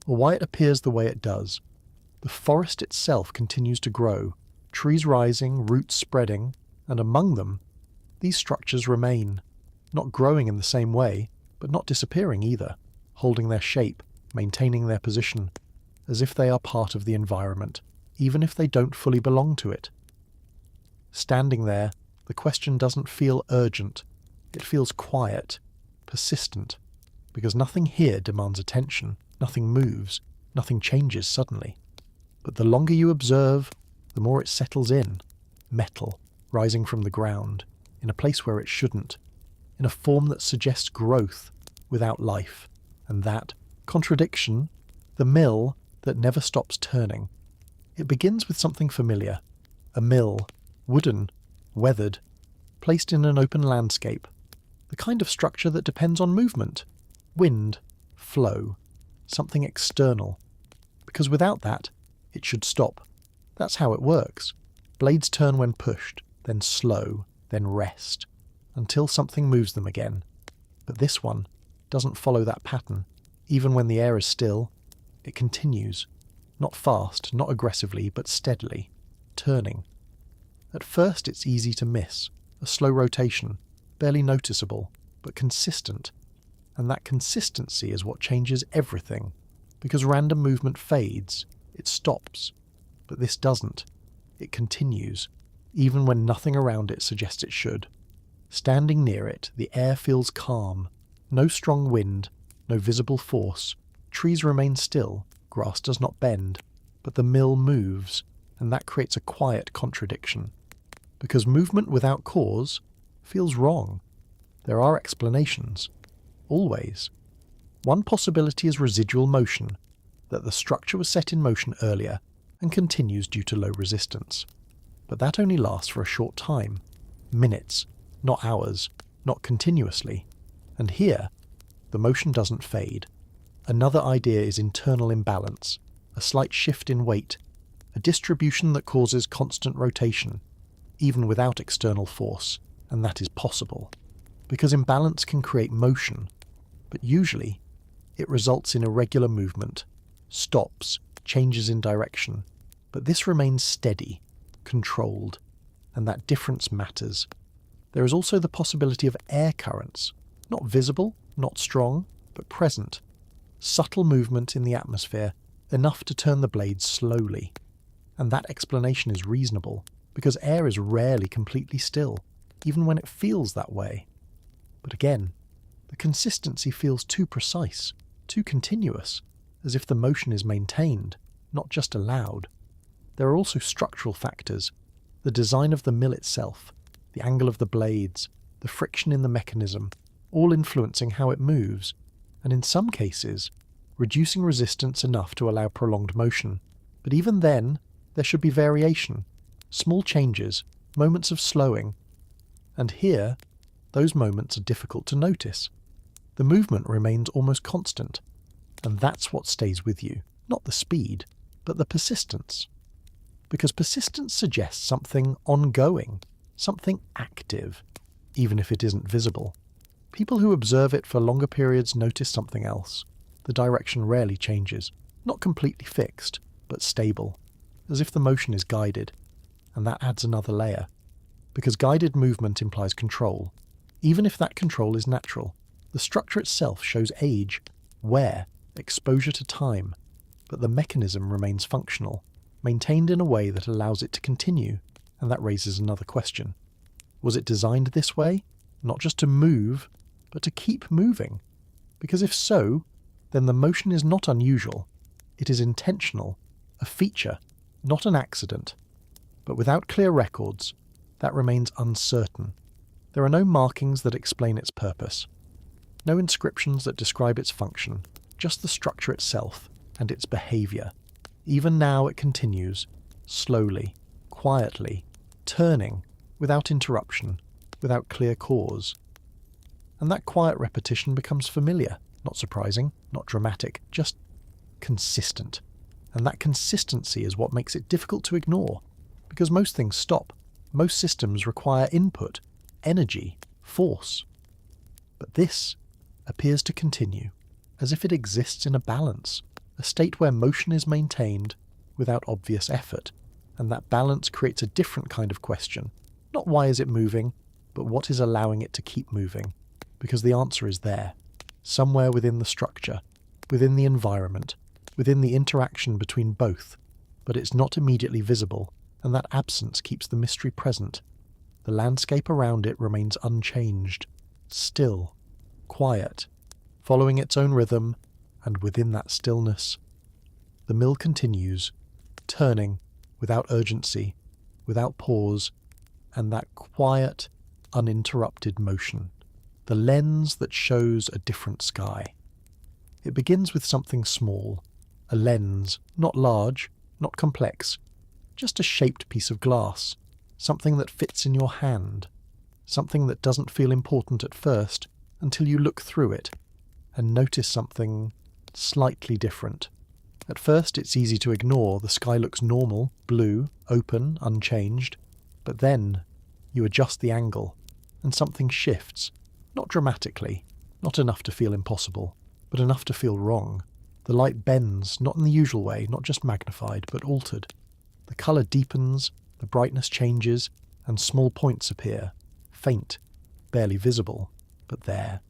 or why it appears the way it does. The forest itself continues to grow, trees rising, roots spreading, and among them, these structures remain, not growing in the same way, but not disappearing either, holding their shape, maintaining their position, as if they are part of the environment, even if they don't fully belong to it. Standing there, the question doesn't feel urgent. It feels quiet, persistent, because nothing here demands attention, nothing moves, nothing changes suddenly. But the longer you observe, the more it settles in, metal, rising from the ground, in a place where it shouldn't, in a form that suggests growth without life, and that contradiction, the mill that never stops turning. It begins with something familiar, a mill, wooden, weathered, placed in an open landscape, the kind of structure that depends on movement, wind, flow, something external, because without that, it should stop. That's how it works. Blades turn when pushed, then slow, then rest, until something moves them again. But this one doesn't follow that pattern. Even when the air is still, it continues, not fast, not aggressively, but steadily, turning. At first it's easy to miss, a slow rotation, barely noticeable, but consistent. And that consistency is what changes everything, because random movement fades, it stops. But this doesn't. It continues, even when nothing around it suggests it should. Standing near it, the air feels calm. No strong wind, no visible force. Trees remain still, grass does not bend, but the mill moves, and that creates a quiet contradiction. Because movement without cause feels wrong. There are explanations. Always. One possibility is residual motion, that the structure was set in motion earlier and continues due to low resistance. But that only lasts for a short time. Minutes, not hours, not continuously. And here, the motion doesn't fade. Another idea is internal imbalance, a slight shift in weight, a distribution that causes constant rotation, even without external force, and that is possible. Because imbalance can create motion, but usually it results in irregular movement, stops, changes in direction. But this remains steady, controlled, and that difference matters. There is also the possibility of air currents, not visible, not strong, but present. Subtle movement in the atmosphere, enough to turn the blades slowly. And that explanation is reasonable, because air is rarely completely still, even when it feels that way. But again, the consistency feels too precise, too continuous, as if the motion is maintained, not just allowed. There are also structural factors, the design of the mill itself, the angle of the blades, the friction in the mechanism, all influencing how it moves, and in some cases, reducing resistance enough to allow prolonged motion. But even then, there should be variation, small changes, moments of slowing. And here, those moments are difficult to notice. The movement remains almost constant, and that's what stays with you, not the speed, but the persistence. Because persistence suggests something ongoing, something active, even if it isn't visible. People who observe it for longer periods notice something else. The direction rarely changes, not completely fixed, but stable, as if the motion is guided, and that adds another layer. Because guided movement implies control, even if that control is natural. The structure itself shows age, wear, exposure to time, but the mechanism remains functional, maintained in a way that allows it to continue, and that raises another question. Was it designed this way, not just to move, but to keep moving. Because if so, then the motion is not unusual. It is intentional, a feature, not an accident. But without clear records, that remains uncertain. There are no markings that explain its purpose. No inscriptions that describe its function, just the structure itself and its behaviour. Even now it continues, slowly, quietly, turning, without interruption, without clear cause. And that quiet repetition becomes familiar, not surprising, not dramatic, just consistent. And that consistency is what makes it difficult to ignore, because most things stop. Most systems require input, energy, force. But this appears to continue, as if it exists in a balance, a state where motion is maintained without obvious effort, and that balance creates a different kind of question. Not why is it moving, but what is allowing it to keep moving? Because the answer is there, somewhere within the structure, within the environment, within the interaction between both, but it's not immediately visible, and that absence keeps the mystery present. The landscape around it remains unchanged, still, quiet, following its own rhythm, and within that stillness, the mill continues, turning, without urgency, without pause, and that quiet, uninterrupted motion. The lens that shows a different sky. It begins with something small, a lens, not large, not complex, just a shaped piece of glass, something that fits in your hand, something that doesn't feel important at first until you look through it and notice something slightly different. At first it's easy to ignore, the sky looks normal, blue, open, unchanged, but then you adjust the angle and something shifts. Not dramatically, not enough to feel impossible, but enough to feel wrong. The light bends, not in the usual way, not just magnified, but altered. The colour deepens, the brightness changes, and small points appear, faint, barely visible, but there.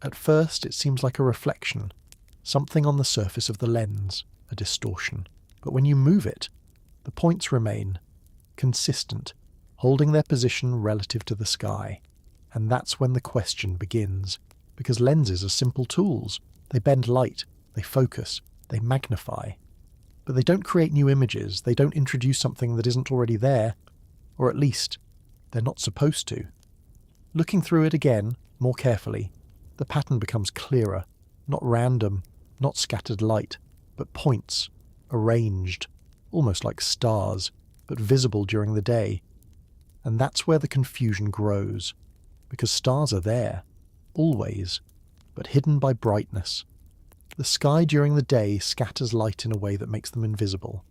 At first it seems like a reflection, something on the surface of the lens, a distortion. But when you move it, the points remain, consistent, holding their position relative to the sky. And that's when the question begins, because lenses are simple tools. They bend light, they focus, they magnify. But they don't create new images, they don't introduce something that isn't already there, or at least, they're not supposed to. Looking through it again, more carefully, the pattern becomes clearer, not random, not scattered light, but points, arranged, almost like stars, but visible during the day. And that's where the confusion grows. Because stars are there, always, but hidden by brightness. The sky during the day scatters light in a way that makes them invisible.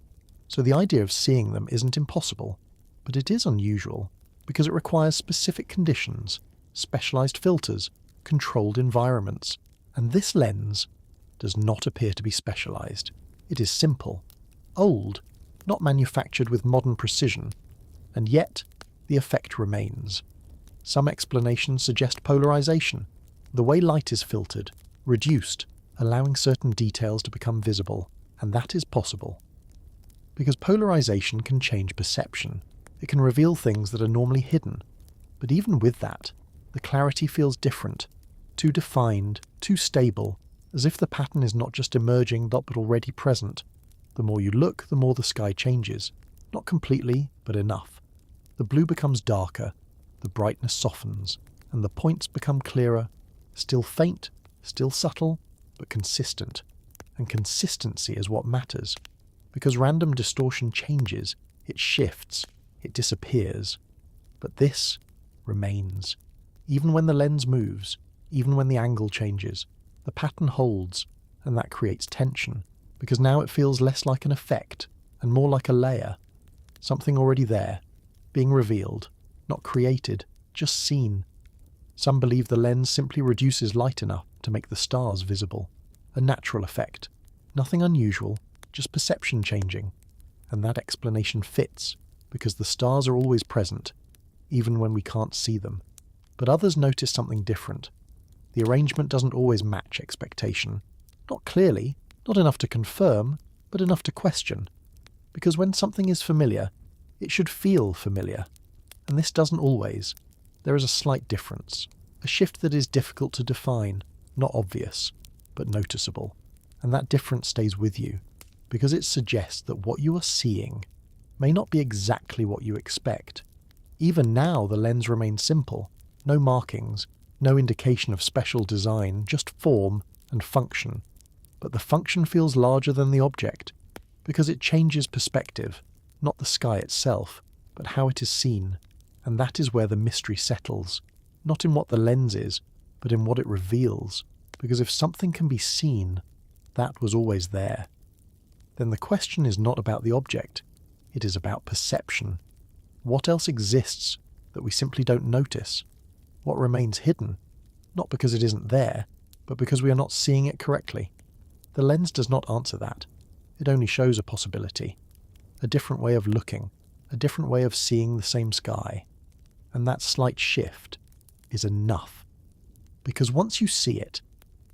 So the idea of seeing them isn't impossible, but it is unusual, because it requires specific conditions, specialized filters, controlled environments. And this lens does not appear to be specialized. It is simple, old, not manufactured with modern precision, and yet the effect remains. Some explanations suggest polarization, the way light is filtered, reduced, allowing certain details to become visible, and that is possible. Because polarization can change perception. It can reveal things that are normally hidden. But even with that, the clarity feels different, too defined, too stable, as if the pattern is not just emerging but already present. The more you look, the more the sky changes. Not completely, but enough. The blue becomes darker, the brightness softens, and the points become clearer, still faint, still subtle, but consistent. And consistency is what matters, because random distortion changes, it shifts, it disappears. But this remains. Even when the lens moves, even when the angle changes, the pattern holds, and that creates tension, because now it feels less like an effect and more like a layer, something already there, being revealed, not created, just seen. Some believe the lens simply reduces light enough to make the stars visible, a natural effect, nothing unusual, just perception changing, and that explanation fits, because the stars are always present, even when we can't see them. But others notice something different. The arrangement doesn't always match expectation. Not clearly, not enough to confirm, but enough to question. Because when something is familiar, it should feel familiar. And this doesn't always. There is a slight difference. A shift that is difficult to define, not obvious, but noticeable. And that difference stays with you, because it suggests that what you are seeing may not be exactly what you expect. Even now, the lens remains simple. No markings, no indication of special design, just form and function. But the function feels larger than the object, because it changes perspective, not the sky itself, but how it is seen. And that is where the mystery settles, not in what the lens is, but in what it reveals. Because if something can be seen, that was always there. Then the question is not about the object, it is about perception. What else exists that we simply don't notice? What remains hidden? Not because it isn't there, but because we are not seeing it correctly. The lens does not answer that. It only shows a possibility, a different way of looking, a different way of seeing the same sky. And that slight shift is enough. Because once you see it,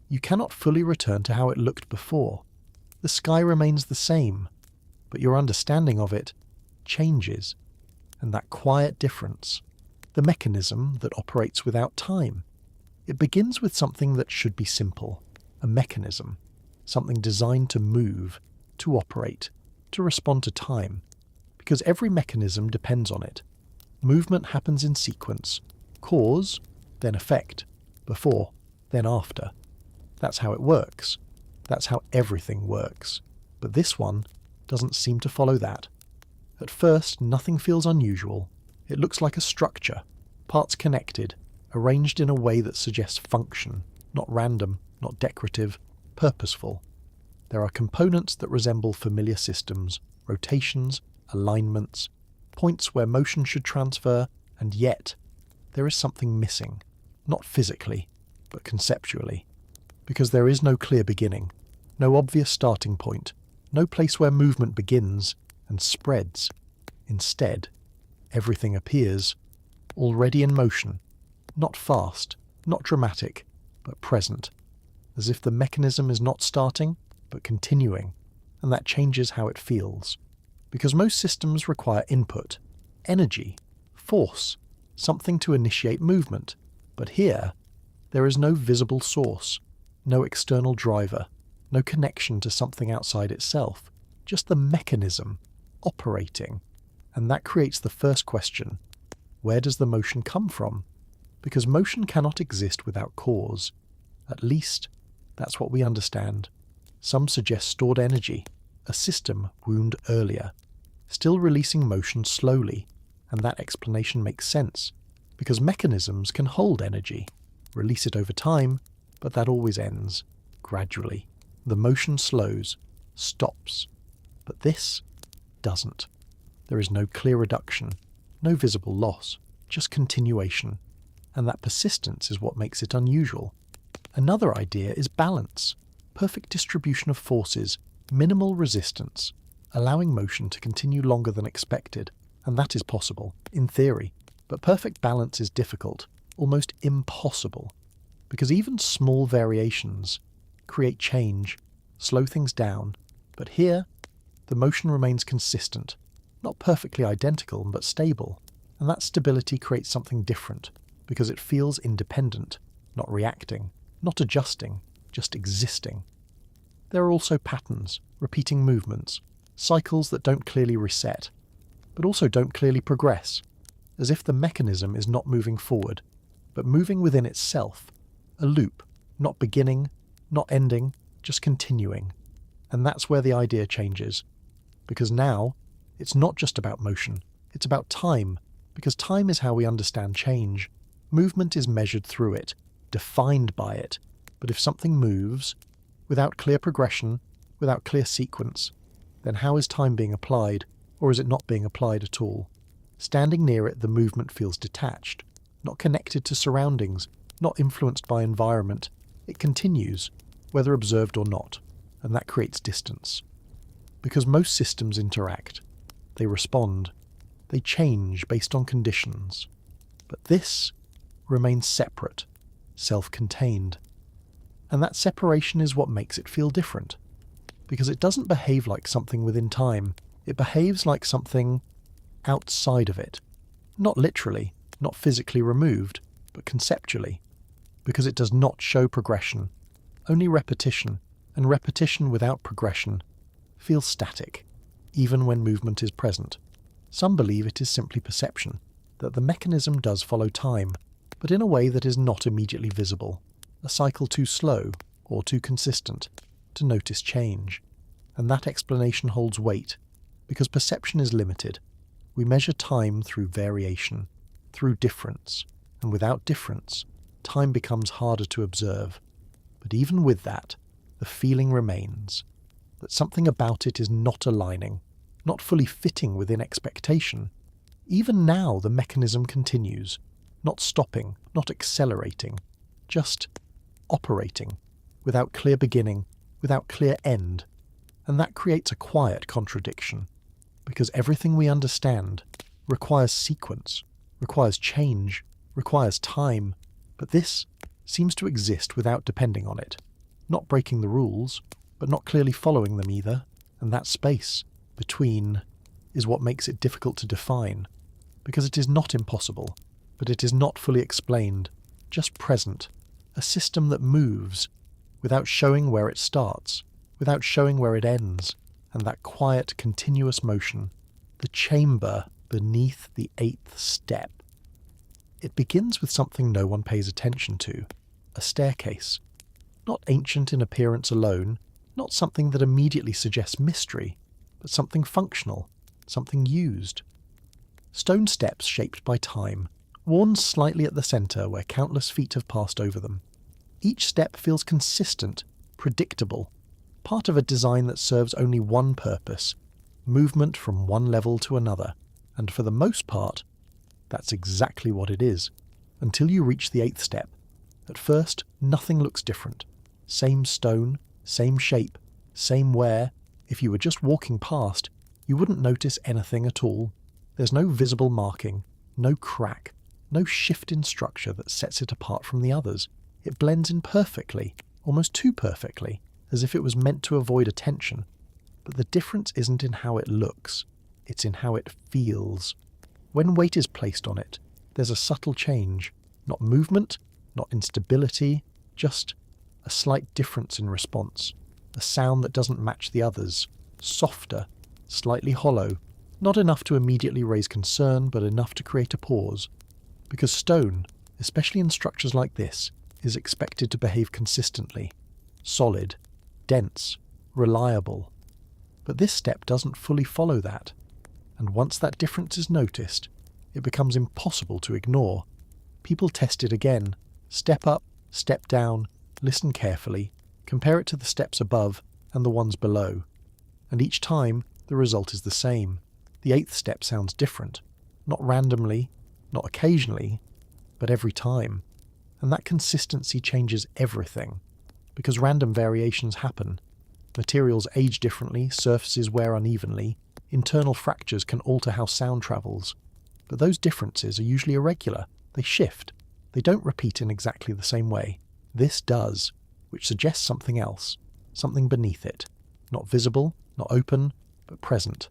you cannot fully return to how it looked before. The sky remains the same, but your understanding of it changes. And that quiet difference, the mechanism that operates without time, it begins with something that should be simple, a mechanism, something designed to move, to operate, to respond to time, because every mechanism depends on it. Movement happens in sequence, cause, then effect, before, then after. That's how it works. That's how everything works. But this one doesn't seem to follow that. At first, nothing feels unusual. It looks like a structure, parts connected, arranged in a way that suggests function, not random, not decorative, purposeful. There are components that resemble familiar systems, rotations, alignments, points where motion should transfer, and yet there is something missing, not physically, but conceptually. Because there is no clear beginning, no obvious starting point, no place where movement begins and spreads. Instead, everything appears already in motion, not fast, not dramatic, but present, as if the mechanism is not starting, but continuing, and that changes how it feels. Because most systems require input, energy, force, something to initiate movement. But here, there is no visible source, no external driver, no connection to something outside itself, just the mechanism operating. And that creates the first question: where does the motion come from? Because motion cannot exist without cause. At least, that's what we understand. Some suggest stored energy, a system wound earlier, still releasing motion slowly, and that explanation makes sense, because mechanisms can hold energy, release it over time, but that always ends, gradually. The motion slows, stops, but this doesn't. There is no clear reduction, no visible loss, just continuation, and that persistence is what makes it unusual. Another idea is balance, perfect distribution of forces, minimal resistance, allowing motion to continue longer than expected, and that is possible, in theory, but perfect balance is difficult, almost impossible, because even small variations create change, slow things down, but here, the motion remains consistent, not perfectly identical, but stable, and that stability creates something different, because it feels independent, not reacting, not adjusting, just existing. There are also patterns, repeating movements, cycles that don't clearly reset, but also don't clearly progress, as if the mechanism is not moving forward, but moving within itself, a loop, not beginning, not ending, just continuing. And that's where the idea changes, because now, it's not just about motion, it's about time, because time is how we understand change. Movement is measured through it, defined by it, but if something moves, without clear progression, without clear sequence, then how is time being applied, or is it not being applied at all? Standing near it, the movement feels detached, not connected to surroundings, not influenced by environment. It continues, whether observed or not, and that creates distance. Because most systems interact, they respond, they change based on conditions. But this remains separate, self-contained. And that separation is what makes it feel different. Because it doesn't behave like something within time, it behaves like something outside of it. Not literally, not physically removed, but conceptually. because it does not show progression, only repetition, and repetition without progression feels static, even when movement is present. Some believe it is simply perception, that the mechanism does follow time, but in a way that is not immediately visible, a cycle too slow or too consistent to notice change. And that explanation holds weight, because perception is limited. We measure time through variation, through difference, and without difference, time becomes harder to observe. But even with that, the feeling remains, that something about it is not aligning, not fully fitting within expectation. Even now the mechanism continues, not stopping, not accelerating, just operating, without clear beginning, without clear end. And that creates a quiet contradiction, because everything we understand requires sequence, requires change, requires time, but this seems to exist without depending on it, not breaking the rules, but not clearly following them either, and that space between is what makes it difficult to define, because it is not impossible, but it is not fully explained, just present, a system that moves, without showing where it starts, without showing where it ends, and that quiet, continuous motion, the chamber beneath the eighth step. It begins with something no one pays attention to, a staircase. Not ancient in appearance alone, not something that immediately suggests mystery, but something functional, something used. Stone steps shaped by time, worn slightly at the centre where countless feet have passed over them. Each step feels consistent, predictable, part of a design that serves only one purpose, movement from one level to another, and for the most part, that's exactly what it is, until you reach the eighth step. At first, nothing looks different. Same stone, same shape, same wear. If you were just walking past, you wouldn't notice anything at all. There's no visible marking, no crack, no shift in structure that sets it apart from the others. It blends in perfectly, almost too perfectly, as if it was meant to avoid attention. But the difference isn't in how it looks, it's in how it feels. When weight is placed on it, there's a subtle change. Not movement, not instability, just a slight difference in response. A sound that doesn't match the others. Softer, slightly hollow. Not enough to immediately raise concern, but enough to create a pause. Because stone, especially in structures like this, is expected to behave consistently. Solid, dense, reliable. But this step doesn't fully follow that. And once that difference is noticed, it becomes impossible to ignore. People test it again. Step up, step down, listen carefully, compare it to the steps above and the ones below. And each time, the result is the same. The eighth step sounds different. Not randomly, not occasionally, but every time. And that consistency changes everything. Because random variations happen. Materials age differently, surfaces wear unevenly, internal fractures can alter how sound travels. But those differences are usually irregular. They shift. They don't repeat in exactly the same way. This does, which suggests something else, something beneath it. Not visible, not open, but present.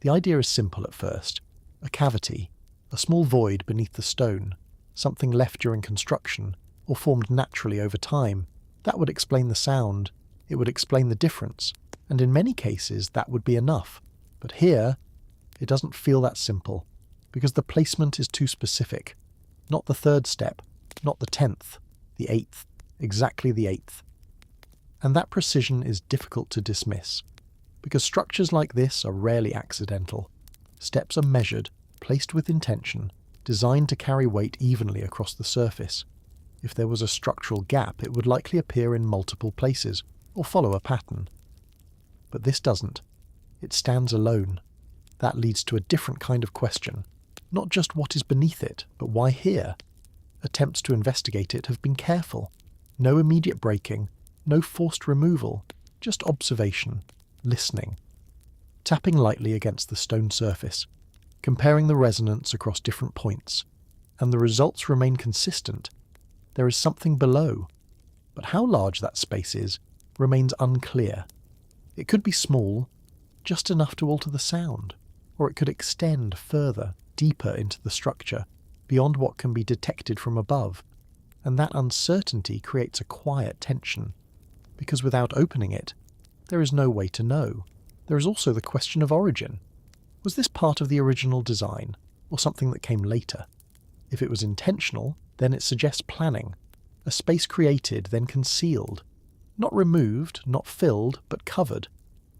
The idea is simple at first. A cavity, a small void beneath the stone, something left during construction, or formed naturally over time. That would explain the sound. It would explain the difference, and in many cases that would be enough. But here, it doesn't feel that simple, because the placement is too specific. Not the third step, not the 10th, the 8th, exactly the 8th. And that precision is difficult to dismiss, because structures like this are rarely accidental. Steps are measured, placed with intention, designed to carry weight evenly across the surface. If there was a structural gap, it would likely appear in multiple places, or follow a pattern. But this doesn't. It stands alone. That leads to a different kind of question. Not just what is beneath it, but why here? Attempts to investigate it have been careful. No immediate breaking, no forced removal, just observation, listening. Tapping lightly against the stone surface, comparing the resonance across different points, and the results remain consistent. There is something below, but how large that space is remains unclear. It could be small, just enough to alter the sound, or it could extend further, deeper into the structure, beyond what can be detected from above. And that uncertainty creates a quiet tension, because without opening it, there is no way to know. There is also the question of origin. Was this part of the original design, or something that came later? If it was intentional, then it suggests planning. A space created, then concealed. Not removed, not filled, but covered.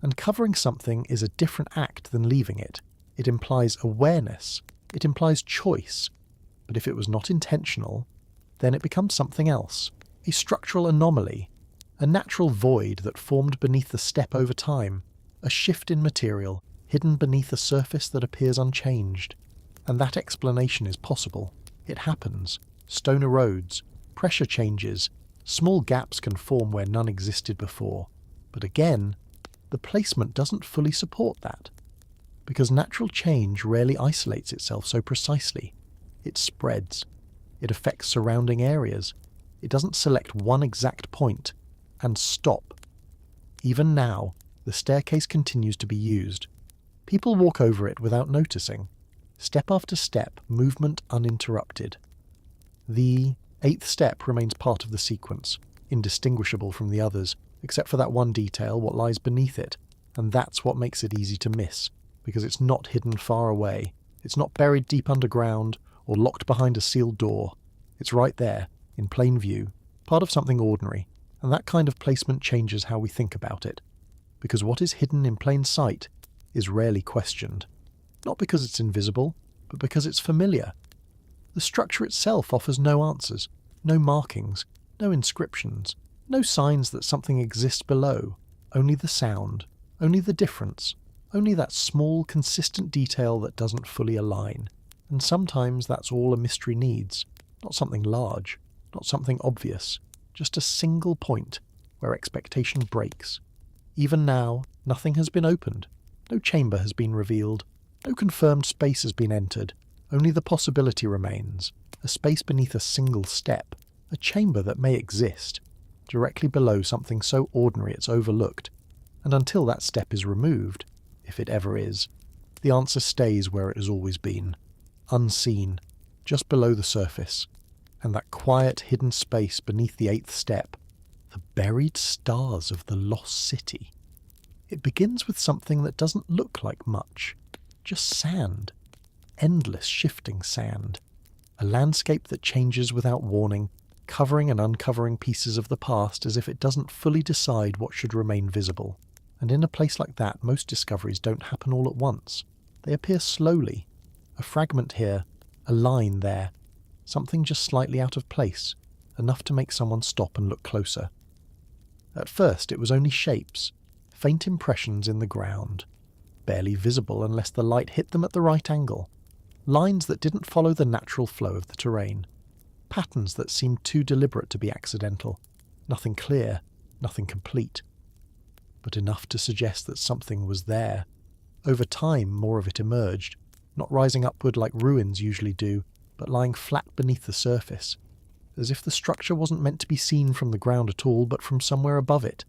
And covering something is a different act than leaving it. It implies awareness. It implies choice. But if it was not intentional, then it becomes something else. A structural anomaly. A natural void that formed beneath the step over time. A shift in material, hidden beneath a surface that appears unchanged. And that explanation is possible. It happens. Stone erodes. Pressure changes. Small gaps can form where none existed before. But again, the placement doesn't fully support that. Because natural change rarely isolates itself so precisely. It spreads. It affects surrounding areas. It doesn't select one exact point and stop. Even now, the staircase continues to be used. People walk over it without noticing. Step after step, movement uninterrupted. The 8th step remains part of the sequence, indistinguishable from the others, except for that one detail, what lies beneath it, and that's what makes it easy to miss, because it's not hidden far away. It's not buried deep underground or locked behind a sealed door. It's right there, in plain view, part of something ordinary, and that kind of placement changes how we think about it, because what is hidden in plain sight is rarely questioned. Not because it's invisible, but because it's familiar. The structure itself offers no answers, no markings, no inscriptions, no signs that something exists below, only the sound, only the difference, only that small, consistent detail that doesn't fully align. And sometimes that's all a mystery needs, not something large, not something obvious, just a single point where expectation breaks. Even now, nothing has been opened, no chamber has been revealed, no confirmed space has been entered, only the possibility remains, a space beneath a single step, a chamber that may exist, directly below something so ordinary it's overlooked, and until that step is removed, if it ever is, the answer stays where it has always been, unseen, just below the surface, and that quiet hidden space beneath the 8th step, the buried stars of the lost city. It begins with something that doesn't look like much, just sand, endless shifting sand, a landscape that changes without warning, covering and uncovering pieces of the past as if it doesn't fully decide what should remain visible. And in a place like that, most discoveries don't happen all at once. They appear slowly. A fragment here, a line there, something just slightly out of place, enough to make someone stop and look closer. At first it was only shapes, faint impressions in the ground, barely visible unless the light hit them at the right angle, lines that didn't follow the natural flow of the terrain, patterns that seemed too deliberate to be accidental, nothing clear, nothing complete, but enough to suggest that something was there. Over time, more of it emerged, not rising upward like ruins usually do, but lying flat beneath the surface, as if the structure wasn't meant to be seen from the ground at all, but from somewhere above it.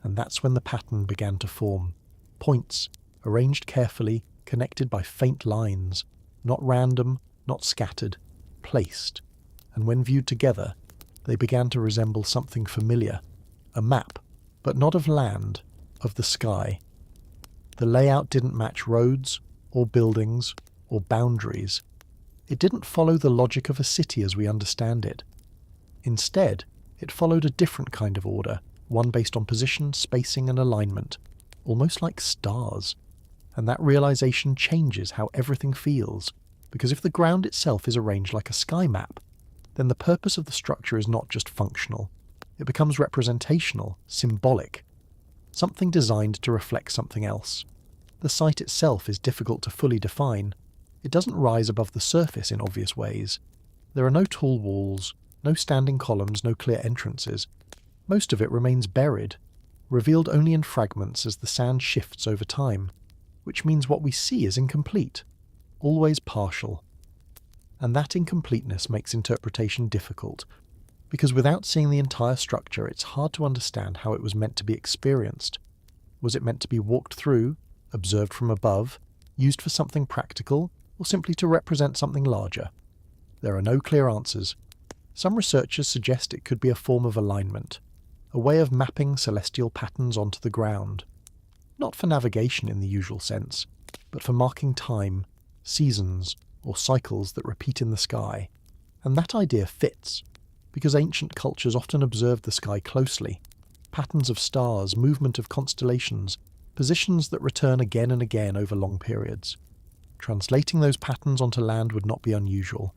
And that's when the pattern began to form. Points, arranged carefully, connected by faint lines, not random, not scattered, placed. And when viewed together, they began to resemble something familiar, a map, but not of land, of the sky. The layout didn't match roads, or buildings, or boundaries. It didn't follow the logic of a city as we understand it. Instead, it followed a different kind of order, one based on position, spacing, and alignment, almost like stars. And that realization changes how everything feels, because if the ground itself is arranged like a sky map, then the purpose of the structure is not just functional. It becomes representational, symbolic, something designed to reflect something else. The site itself is difficult to fully define. It doesn't rise above the surface in obvious ways. There are no tall walls, no standing columns, no clear entrances. Most of it remains buried, revealed only in fragments as the sand shifts over time, which means what we see is incomplete, always partial. And that incompleteness makes interpretation difficult, because without seeing the entire structure, it's hard to understand how it was meant to be experienced. Was it meant to be walked through, observed from above, used for something practical, or simply to represent something larger? There are no clear answers, Some researchers suggest it could be a form of alignment, a way of mapping celestial patterns onto the ground. Not for navigation in the usual sense, but for marking time, seasons, or cycles that repeat in the sky. And that idea fits, because ancient cultures often observed the sky closely. Patterns of stars, movement of constellations, positions that return again and again over long periods. Translating those patterns onto land would not be unusual,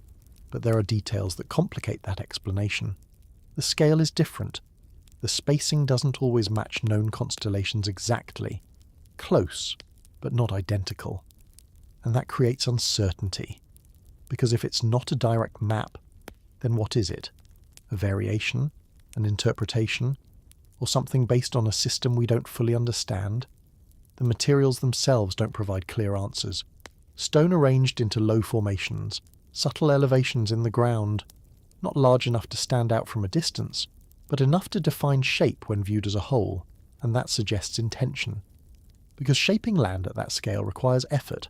but there are details that complicate that explanation. The scale is different. The spacing doesn't always match known constellations exactly. Close, but not identical. And that creates uncertainty. Because if it's not a direct map, then what is it? A variation? An interpretation? Or something based on a system we don't fully understand? The materials themselves don't provide clear answers. Stone arranged into low formations, subtle elevations in the ground, not large enough to stand out from a distance, but enough to define shape when viewed as a whole, and that suggests intention. Because shaping land at that scale requires effort,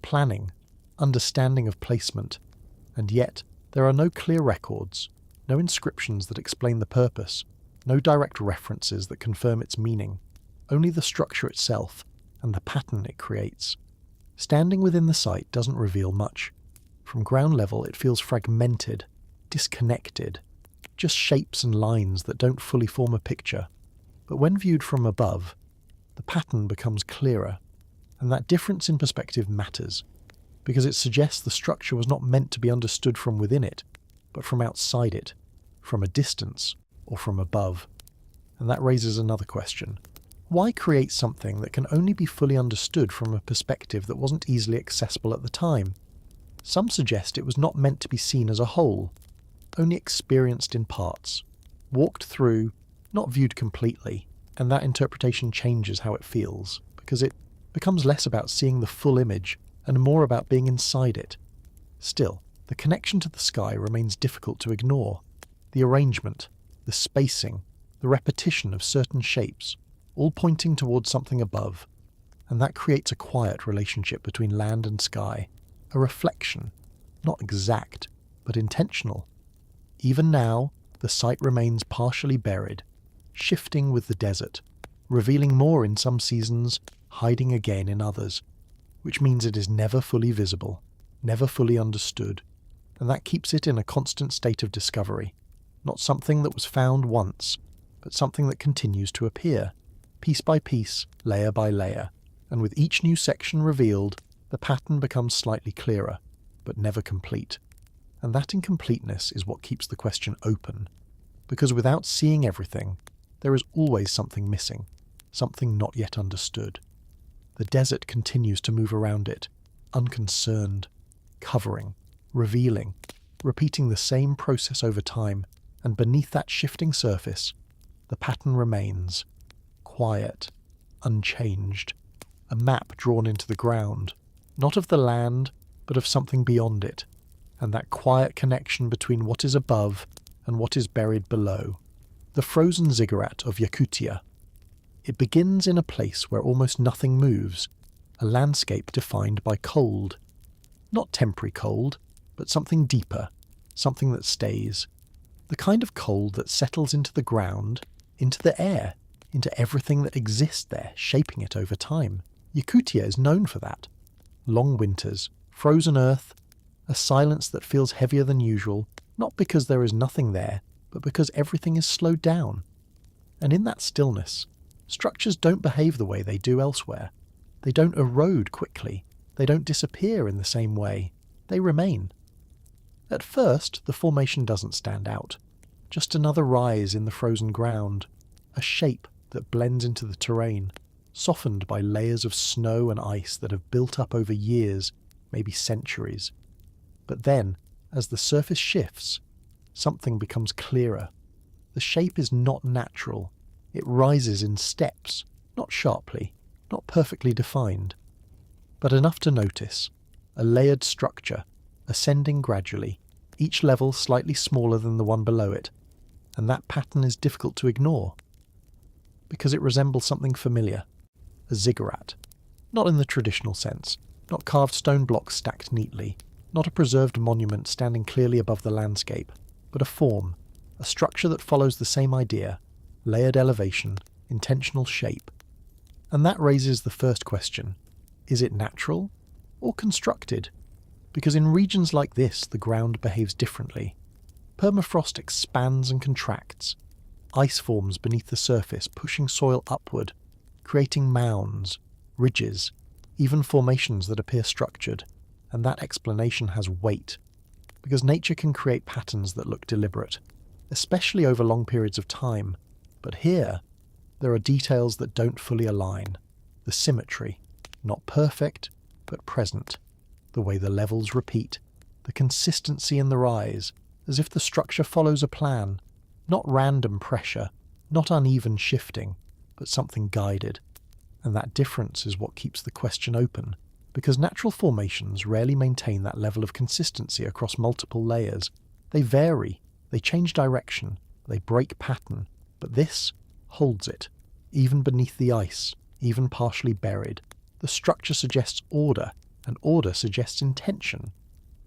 planning, understanding of placement, and yet there are no clear records, no inscriptions that explain the purpose, no direct references that confirm its meaning, only the structure itself and the pattern it creates. Standing within the site doesn't reveal much. From ground level it feels fragmented, disconnected, just shapes and lines that don't fully form a picture. But when viewed from above, the pattern becomes clearer, and that difference in perspective matters, because it suggests the structure was not meant to be understood from within it, but from outside it, from a distance, or from above. And that raises another question. Why create something that can only be fully understood from a perspective that wasn't easily accessible at the time? Some suggest it was not meant to be seen as a whole, only experienced in parts, walked through, not viewed completely, and that interpretation changes how it feels, because it becomes less about seeing the full image and more about being inside it. Still, the connection to the sky remains difficult to ignore. The arrangement, the spacing, the repetition of certain shapes, all pointing towards something above, and that creates a quiet relationship between land and sky, a reflection, not exact, but intentional. Even now, the site remains partially buried, shifting with the desert, revealing more in some seasons, hiding again in others, which means it is never fully visible, never fully understood, and that keeps it in a constant state of discovery, not something that was found once, but something that continues to appear, piece by piece, layer by layer, and with each new section revealed, the pattern becomes slightly clearer, but never complete. And that incompleteness is what keeps the question open, because without seeing everything, there is always something missing, something not yet understood. The desert continues to move around it, unconcerned, covering, revealing, repeating the same process over time, and beneath that shifting surface, the pattern remains, quiet, unchanged, a map drawn into the ground, not of the land, but of something beyond it, and that quiet connection between what is above and what is buried below. The frozen ziggurat of Yakutia. It begins in a place where almost nothing moves, a landscape defined by cold. Not temporary cold, but something deeper, something that stays. The kind of cold that settles into the ground, into the air, into everything that exists there, shaping it over time. Yakutia is known for that. Long winters, frozen earth, a silence that feels heavier than usual, not because there is nothing there, but because everything is slowed down. And in that stillness, structures don't behave the way they do elsewhere. They don't erode quickly. They don't disappear in the same way. They remain. At first, the formation doesn't stand out. Just another rise in the frozen ground, a shape that blends into the terrain, softened by layers of snow and ice that have built up over years, maybe centuries. But then, as the surface shifts, something becomes clearer. The shape is not natural. It rises in steps, not sharply, not perfectly defined, but enough to notice. A layered structure, ascending gradually, each level slightly smaller than the one below it, and that pattern is difficult to ignore, because it resembles something familiar, a ziggurat. Not in the traditional sense, not carved stone blocks stacked neatly, not a preserved monument standing clearly above the landscape, but a form, a structure that follows the same idea: layered elevation, intentional shape. And that raises the first question: is it natural or constructed? Because in regions like this, the ground behaves differently. Permafrost expands and contracts. Ice forms beneath the surface, pushing soil upward, creating mounds, ridges, even formations that appear structured. And that explanation has weight, because nature can create patterns that look deliberate, especially over long periods of time. But here, there are details that don't fully align. The symmetry, not perfect, but present. The way the levels repeat, the consistency in the rise, as if the structure follows a plan, not random pressure, not uneven shifting, but something guided. And that difference is what keeps the question open, because natural formations rarely maintain that level of consistency across multiple layers. They vary, they change direction, they break pattern, but this holds it, even beneath the ice, even partially buried. The structure suggests order, and order suggests intention.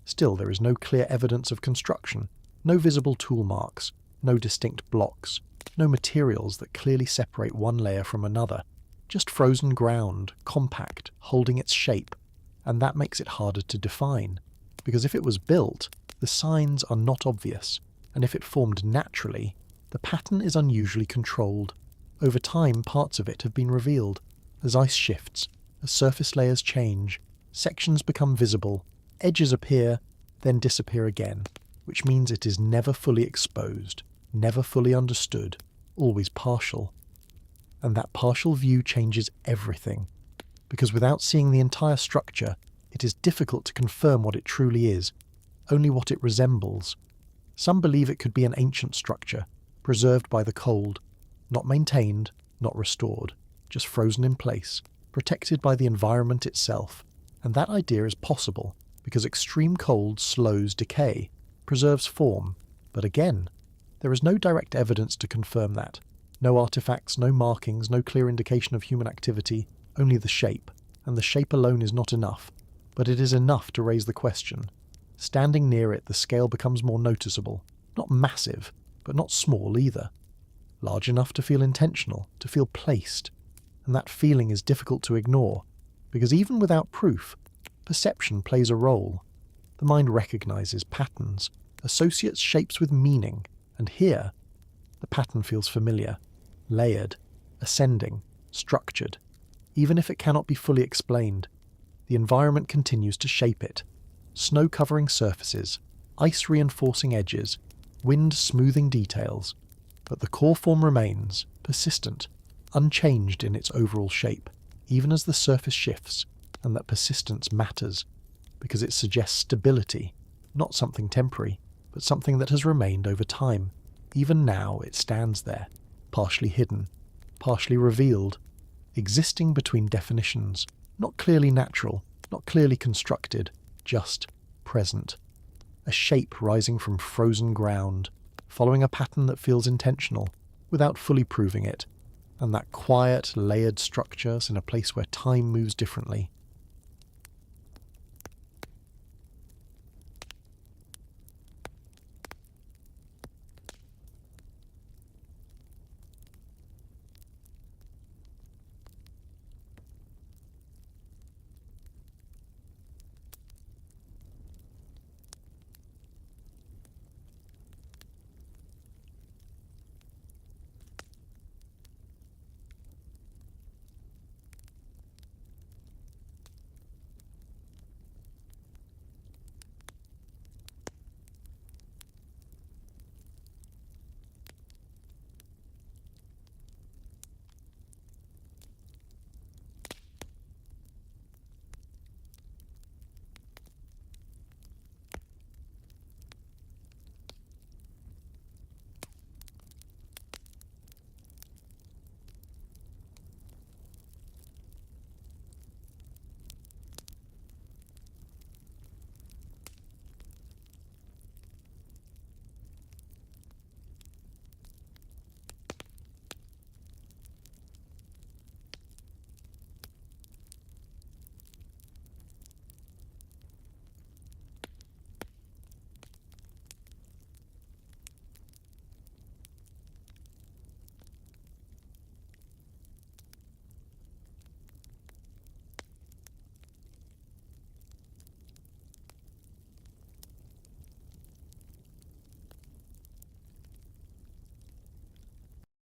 Still, there is no clear evidence of construction, no visible tool marks, no distinct blocks, no materials that clearly separate one layer from another. Just frozen ground, compact, holding its shape. And that makes it harder to define, because if it was built, the signs are not obvious, and if it formed naturally, the pattern is unusually controlled. Over time, parts of it have been revealed. As ice shifts, as surface layers change, sections become visible, edges appear, then disappear again, which means it is never fully exposed, never fully understood, always partial. And that partial view changes everything, because without seeing the entire structure, it is difficult to confirm what it truly is, only what it resembles. Some believe it could be an ancient structure, preserved by the cold, not maintained, not restored, just frozen in place, protected by the environment itself. And that idea is possible, because extreme cold slows decay, preserves form. But again, there is no direct evidence to confirm that. No artifacts, no markings, no clear indication of human activity, only the shape. And the shape alone is not enough, but it is enough to raise the question. Standing near it, the scale becomes more noticeable. Not massive, but not small either. Large enough to feel intentional, to feel placed. And that feeling is difficult to ignore, because even without proof, perception plays a role. The mind recognizes patterns, associates shapes with meaning, and here, the pattern feels familiar, layered, ascending, structured. Even if it cannot be fully explained, the environment continues to shape it. Snow covering surfaces, ice reinforcing edges, wind smoothing details, but the core form remains, persistent, unchanged in its overall shape, even as the surface shifts, and that persistence matters, because it suggests stability, not something temporary, but something that has remained over time. Even now it stands there, partially hidden, partially revealed, existing between definitions, not clearly natural, not clearly constructed, just present. A shape rising from frozen ground, following a pattern that feels intentional, without fully proving it. And that quiet, layered structure in a place where time moves differently,